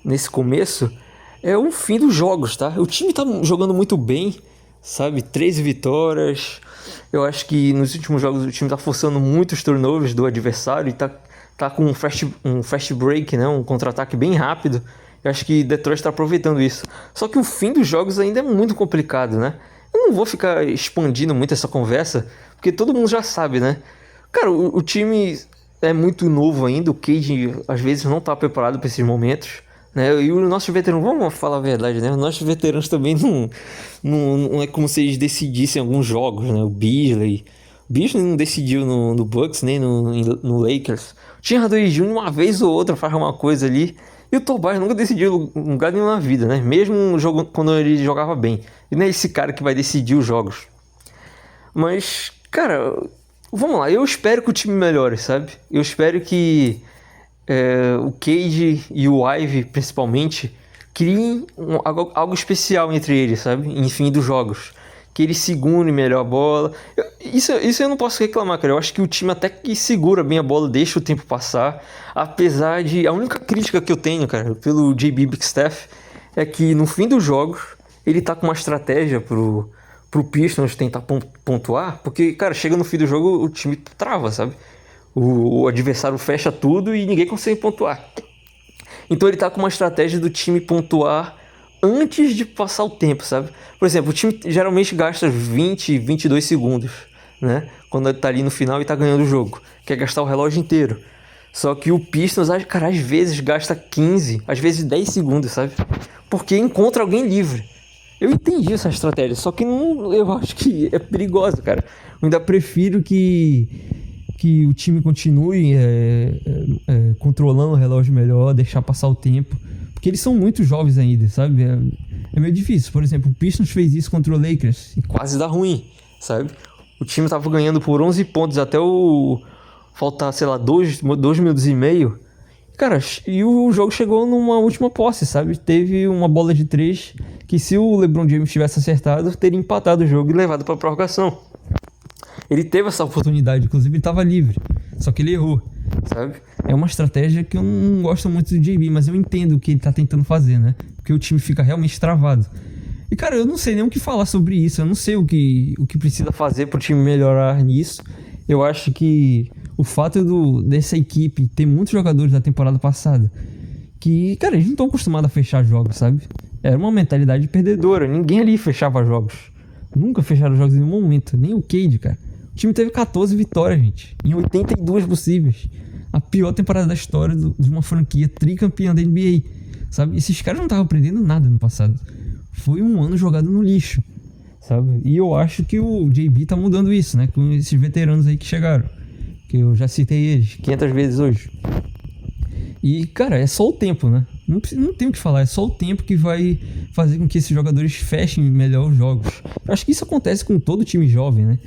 nesse começo, é o fim dos jogos, tá? O time tá jogando muito bem, sabe? 13 vitórias. Eu acho que nos últimos jogos o time tá forçando muitos turnovers do adversário e tá com um fast break, né? Um contra-ataque bem rápido. Eu acho que Detroit está aproveitando isso. Só que o fim dos jogos ainda é muito complicado, né? Eu não vou ficar expandindo muito essa conversa, porque todo mundo já sabe, né? Cara, o time é muito novo ainda, o Cade às vezes não tá preparado para esses momentos, né? E os nossos veteranos, vamos falar a verdade, né? Os nossos veteranos também não é como se eles decidissem alguns jogos, né? O Beasley não decidiu no Bucks, nem no Lakers. O Tim Hardaway Jr. uma vez ou outra faz uma coisa ali. E o Tobias nunca decidiu lugar nenhum na vida, né? Mesmo quando ele jogava bem. Ele não é esse cara que vai decidir os jogos. Mas, cara, vamos lá. Eu espero que o time melhore, sabe? Eu espero que o Cade e o Ivy, principalmente, criem algo especial entre eles, sabe? Em fim dos jogos. Que eles segurem melhor a bola. Isso eu não posso reclamar, cara. Eu acho que o time até que segura bem a bola, deixa o tempo passar. Apesar de... A única crítica que eu tenho, cara, pelo JB Bickerstaff é que no fim dos jogos ele tá com uma estratégia pro Pistons tentar pontuar. Porque, cara, chega no fim do jogo o time trava, sabe? O adversário fecha tudo e ninguém consegue pontuar. Então ele tá com uma estratégia do time pontuar antes de passar o tempo, sabe? Por exemplo, o time geralmente gasta 20, 22 segundos, né? Quando ele tá ali no final e tá ganhando o jogo. Quer gastar o relógio inteiro. Só que o Pistons, cara, às vezes gasta 15, às vezes 10 segundos, sabe? Porque encontra alguém livre. Eu entendi essa estratégia, só que eu acho que é perigoso, cara. Eu ainda prefiro que o time continue controlando o relógio melhor, deixar passar o tempo. Porque eles são muito jovens ainda, sabe? É meio difícil. Por exemplo, o Pistons fez isso contra o Lakers e quase dá ruim, sabe? O time tava ganhando por 11 pontos até faltar, sei lá, 2 minutos e meio. Cara, e o jogo chegou numa última posse, sabe? Teve uma bola de 3 que se o LeBron James tivesse acertado, teria empatado o jogo e levado pra prorrogação. Ele teve essa oportunidade, inclusive ele tava livre. Só que ele errou, sabe? É uma estratégia que eu não gosto muito do JB, mas eu entendo o que ele tá tentando fazer, né? Porque o time fica realmente travado. E, cara, eu não sei nem o que falar sobre isso. Eu não sei o que precisa fazer pro time melhorar nisso. Eu acho que o fato dessa equipe ter muitos jogadores da temporada passada que, cara, eles não estão acostumados a fechar jogos, sabe? Era uma mentalidade perdedora. Ninguém ali fechava jogos. Nunca fecharam jogos em nenhum momento. Nem o Cade, cara. O time teve 14 vitórias, gente. Em 82 possíveis. A pior temporada da história de uma franquia tricampeã da NBA, sabe? Esses caras não estavam aprendendo nada no passado. Foi um ano jogado no lixo, sabe? E eu acho que o JB tá mudando isso, né? Com esses veteranos aí que chegaram. Que eu já citei eles 500 vezes hoje. E, cara, é só o tempo, né? Não tem o que falar, é só o tempo que vai fazer com que esses jogadores fechem melhor os jogos. Eu acho que isso acontece com todo time jovem, né?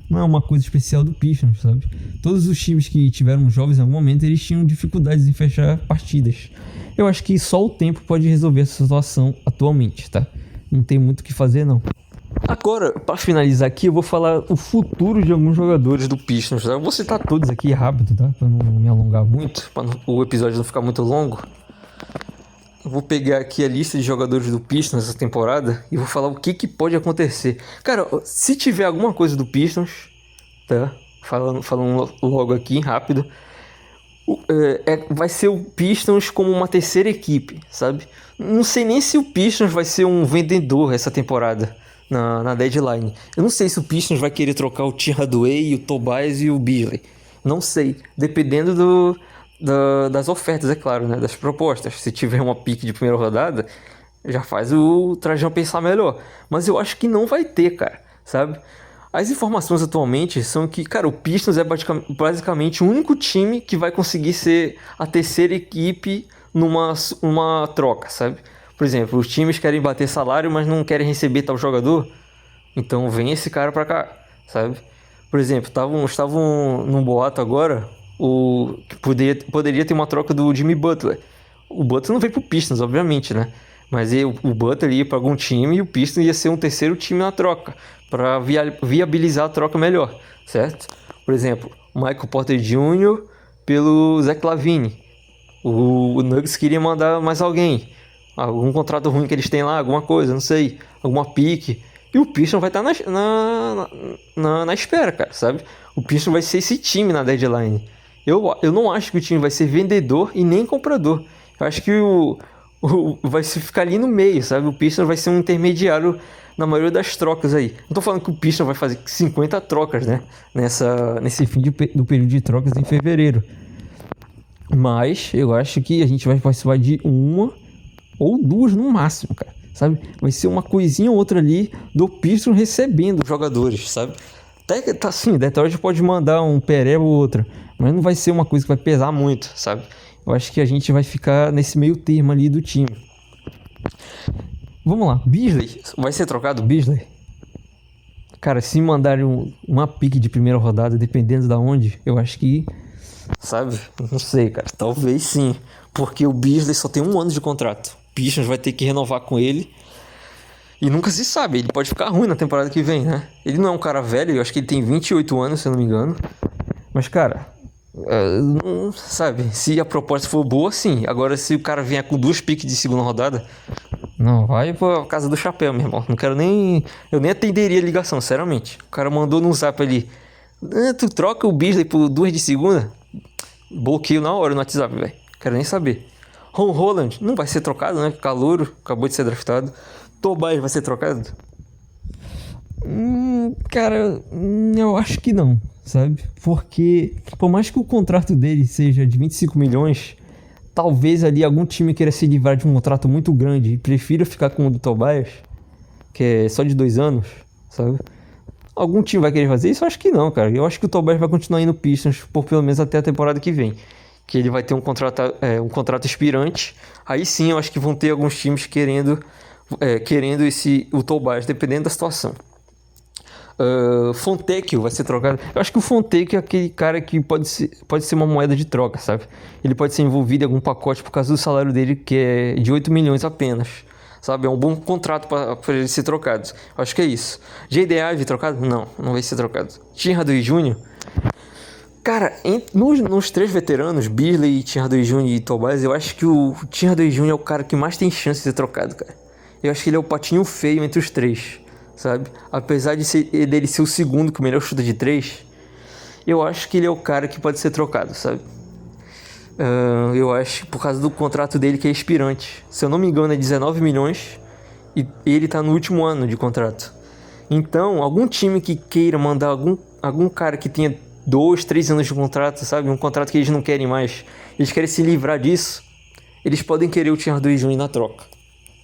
Não é uma coisa especial do Pistons, sabe? Todos os times que tiveram jovens em algum momento, eles tinham dificuldades em fechar partidas. Eu acho que só o tempo pode resolver essa situação atualmente, tá? Não tem muito o que fazer, não. Agora, para finalizar aqui, eu vou falar o futuro de alguns jogadores do Pistons, tá? Eu vou citar todos aqui rápido, tá? Para não me alongar muito, para o episódio não ficar muito longo. Eu vou pegar aqui a lista de jogadores do Pistons essa temporada e vou falar o que pode acontecer. Cara, se tiver alguma coisa do Pistons, tá? Falando logo aqui, rápido. Vai ser o Pistons como uma terceira equipe, sabe? Não sei nem se o Pistons vai ser um vendedor essa temporada na deadline. Eu não sei se o Pistons vai querer trocar o Tim Hardaway, o Tobias e o Beasley. Não sei. Dependendo das ofertas, é claro, né? Das propostas. Se tiver uma pique de primeira rodada, já faz o Trajão pensar melhor. Mas eu acho que não vai ter, cara, sabe? As informações atualmente são que, cara, o Pistons é basicamente o único time que vai conseguir ser a terceira equipe numa troca, sabe? Por exemplo, os times querem bater salário, mas não querem receber tal jogador. Então vem esse cara pra cá, sabe? Por exemplo, estavam num boato agora que poderia ter uma troca do Jimmy Butler. O Butler não veio pro Pistons, obviamente, né? Mas o Butler ia para algum time e o Pistons ia ser um terceiro time na troca, para viabilizar a troca melhor, certo? Por exemplo, o Michael Porter Jr. pelo Zach LaVine. O Nuggets queria mandar mais alguém. Algum contrato ruim que eles têm lá, alguma coisa, não sei. Alguma pique. E o Pistons vai estar na espera, cara, sabe? O Pistons vai ser esse time na deadline. Eu não acho que o time vai ser vendedor e nem comprador. Eu acho que vai ficar ali no meio, sabe? O Pistons vai ser um intermediário na maioria das trocas aí. Não tô falando que o Pistons vai fazer 50 trocas, né? Nesse fim do período de trocas em fevereiro. Mas eu acho que a gente vai participar de uma ou duas no máximo, cara. Sabe? Vai ser uma coisinha ou outra ali do Pistons recebendo jogadores, sabe? Até tá assim, Detroit pode mandar um Pereba ou outra, mas não vai ser uma coisa que vai pesar muito, sabe? Eu acho que a gente vai ficar nesse meio termo ali do time. Vamos lá, Beasley. Vai ser trocado o Beasley? Cara, se mandarem uma pique de primeira rodada, dependendo da onde, eu acho que... Sabe? Não sei, cara. Talvez sim. Porque o Beasley só tem 1 ano de contrato. O Pistons vai ter que renovar com ele. E nunca se sabe. Ele pode ficar ruim na temporada que vem, né? Ele não é um cara velho. Eu acho que ele tem 28 anos, se eu não me engano. Mas, cara... sabe? Se a proposta for boa, sim. Agora, se o cara vier com 2 piques de segunda rodada... Não, vai pra casa do chapéu, meu irmão. Não quero nem... Eu nem atenderia a ligação, sinceramente. O cara mandou no zap ali... Tu troca o Beasley por 2 de segunda? Bloqueio na hora no WhatsApp, velho. Quero nem saber. Ron Holland não vai ser trocado, né? Calouro, acabou de ser draftado. Tobias vai ser trocado? Cara, eu acho que não, sabe? Porque, por mais que o contrato dele seja de 25 milhões, talvez ali algum time queira se livrar de um contrato muito grande e prefira ficar com o do Tobias, que é só de 2 anos, sabe? Algum time vai querer fazer isso? Eu acho que não, cara. Eu acho que o Tobias vai continuar indo no Pistons por pelo menos até a temporada que vem. Que ele vai ter um contrato expirante. Aí sim, eu acho que vão ter alguns times querendo o Tobias, dependendo da situação. Fontecchio vai ser trocado. Eu acho que o Fontecchio é aquele cara que pode ser uma moeda de troca, sabe? Ele pode ser envolvido em algum pacote por causa do salário dele, que é de 8 milhões apenas. Sabe? É um bom contrato para ele ser trocado. Eu acho que é isso. J.D. Ivey trocado? Não vai ser trocado. Tim Hardaway Jr.? Cara, nos 3 veteranos, Beasley, Tim Hardaway Jr. e Tobias, eu acho que o Tim Hardaway Jr. é o cara que mais tem chance de ser trocado, cara. Eu acho que ele é o patinho feio entre os 3, sabe? Apesar dele ser o segundo que o melhor chuta de 3, eu acho que ele é o cara que pode ser trocado, sabe? Eu acho por causa do contrato dele que é expirante. Se eu não me engano é 19 milhões e ele tá no último ano de contrato. Então, algum time que queira mandar algum cara que tenha 2, 3 anos de contrato, sabe? Um contrato que eles não querem mais, eles querem se livrar disso, eles podem querer o Tim Hardaway Jr. na troca,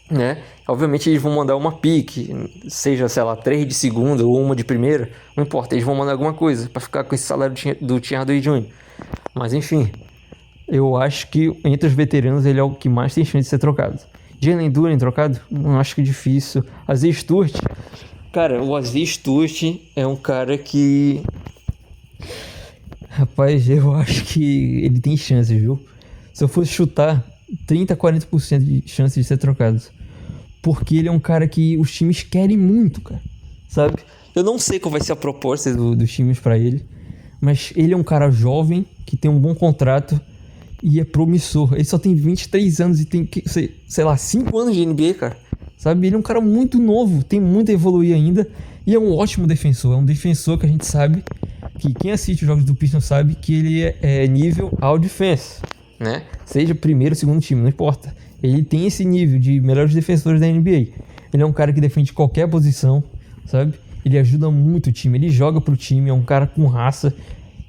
né? Obviamente eles vão mandar uma pique, seja, sei lá, 3 de segunda ou 1 de primeira, não importa, eles vão mandar alguma coisa para ficar com esse salário do Tim Hardaway Jr. Mas enfim, eu acho que entre os veteranos ele é o que mais tem chance de ser trocado. Jalen Duren trocado? Não acho que é difícil. Isaiah Stewart? Cara, o Isaiah Stewart é um cara que... Rapaz, eu acho que ele tem chance, viu? Se eu fosse chutar, 30 a 40% de chance de ser trocado. Porque ele é um cara que os times querem muito, cara. Sabe? Eu não sei qual vai ser a proposta dos times pra ele. Mas ele é um cara jovem, que tem um bom contrato e é promissor. Ele só tem 23 anos e tem, sei lá, 5 anos de NBA, cara. Sabe? Ele é um cara muito novo, tem muito a evoluir ainda. E é um ótimo defensor. É um defensor que a gente sabe, que quem assiste os jogos do Pistons sabe que ele é nível all defense, né? Seja primeiro ou segundo time, não importa. Ele tem esse nível de melhores defensores da NBA. Ele é um cara que defende qualquer posição, sabe? Ele ajuda muito o time, ele joga pro time, é um cara com raça.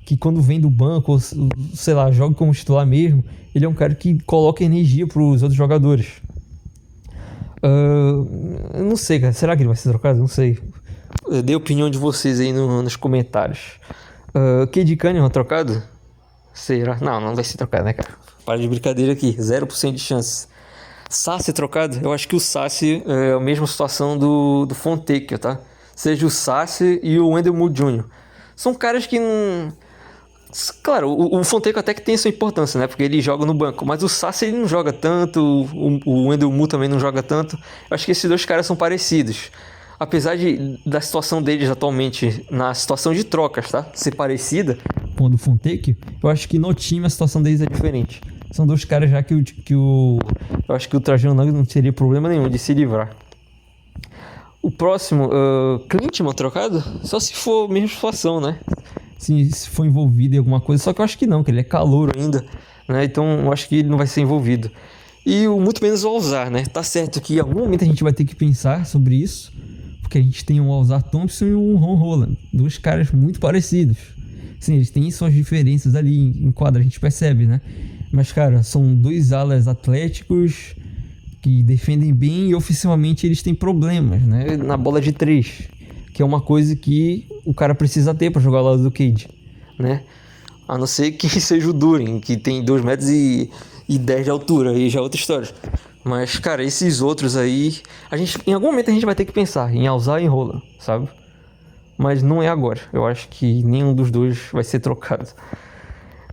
que quando vem do banco, ou sei lá, joga como titular mesmo, ele é um cara que coloca energia pros outros jogadores. Eu não sei, cara, será que ele vai ser trocado? Não sei. Dê a opinião de vocês aí nos comentários. Cade Cunningham trocado? Será? Não vai ser trocado, né, cara? Para de brincadeira aqui, 0% de chance. Sassi trocado? Eu acho que o Sassi é a mesma situação do Fontecchio, tá? Seja o Sassi e o Wendell Moore Jr. São caras que não... Claro, o Fontecchio até que tem sua importância, né? Porque ele joga no banco. Mas o Sassi ele não joga tanto, o Wendell Moore também não joga tanto. Eu acho que esses dois caras são parecidos. Apesar da situação deles atualmente, na situação de trocas, tá? Ser parecida com a do Fontecchio, eu acho que no time a situação deles é diferente. São dois caras já que eu acho que o Trajan não teria problema nenhum de se livrar. O próximo, Klinsmann trocado? Só se for a mesma situação, né? Se for envolvido em alguma coisa, só que eu acho que não, que ele é calouro ainda, né? Então eu acho que ele não vai ser envolvido. E muito menos o Alzar, né? Tá certo que em algum momento a gente vai ter que pensar sobre isso, porque a gente tem o Alzar Thompson e o Ron Holland, dois caras muito parecidos. Sim, eles têm suas diferenças ali em quadra, a gente percebe, né? Mas, cara, são dois alas atléticos que defendem bem e oficialmente eles têm problemas, né? Na bola de 3, que é uma coisa que o cara precisa ter para jogar ao lado do Cade, né? A não ser que seja o Duren, que tem 2 metros e 10 de altura, aí já é outra história. Mas, cara, esses outros aí, em algum momento a gente vai ter que pensar em Alzar e em Holland, sabe? Mas não é agora. Eu acho que nenhum dos dois vai ser trocado.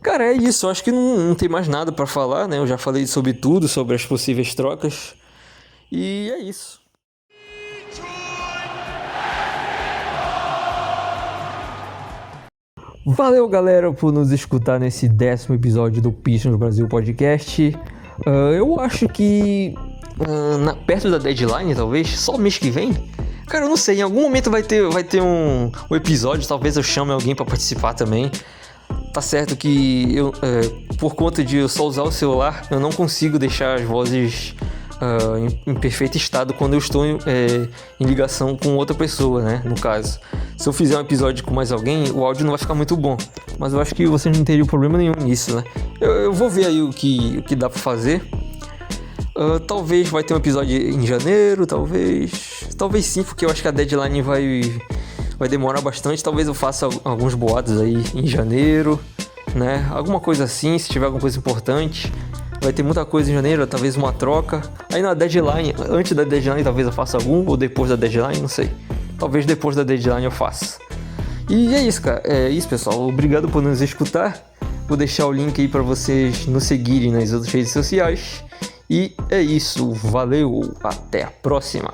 Cara, é isso. Eu acho que não tem mais nada pra falar, né? Eu já falei sobre tudo, sobre as possíveis trocas. E é isso. Valeu, galera, por nos escutar nesse 10º episódio do Pistons Brasil Podcast. Eu acho que perto da deadline, talvez, só mês que vem. Cara, eu não sei, em algum momento vai ter um episódio, talvez eu chame alguém pra participar também. Tá certo que eu, por conta de eu só usar o celular, eu não consigo deixar as vozes em perfeito estado quando eu estou em ligação com outra pessoa, né? No caso, se eu fizer um episódio com mais alguém, o áudio não vai ficar muito bom. Mas eu acho que vocês não teriam problema nenhum nisso, né? Eu vou ver aí o que dá pra fazer. Talvez vai ter um episódio em janeiro, talvez sim, porque eu acho que a deadline vai demorar bastante. Talvez eu faça alguns boatos aí em janeiro, né? Alguma coisa assim, se tiver alguma coisa importante. Vai ter muita coisa em janeiro, talvez uma troca. Aí na deadline, antes da deadline talvez eu faça algum, ou depois da deadline, não sei. Talvez depois da deadline eu faça. E é isso, cara. É isso, pessoal. Obrigado por nos escutar. Vou deixar o link aí para vocês nos seguirem nas outras redes sociais. E é isso. Valeu. Até a próxima.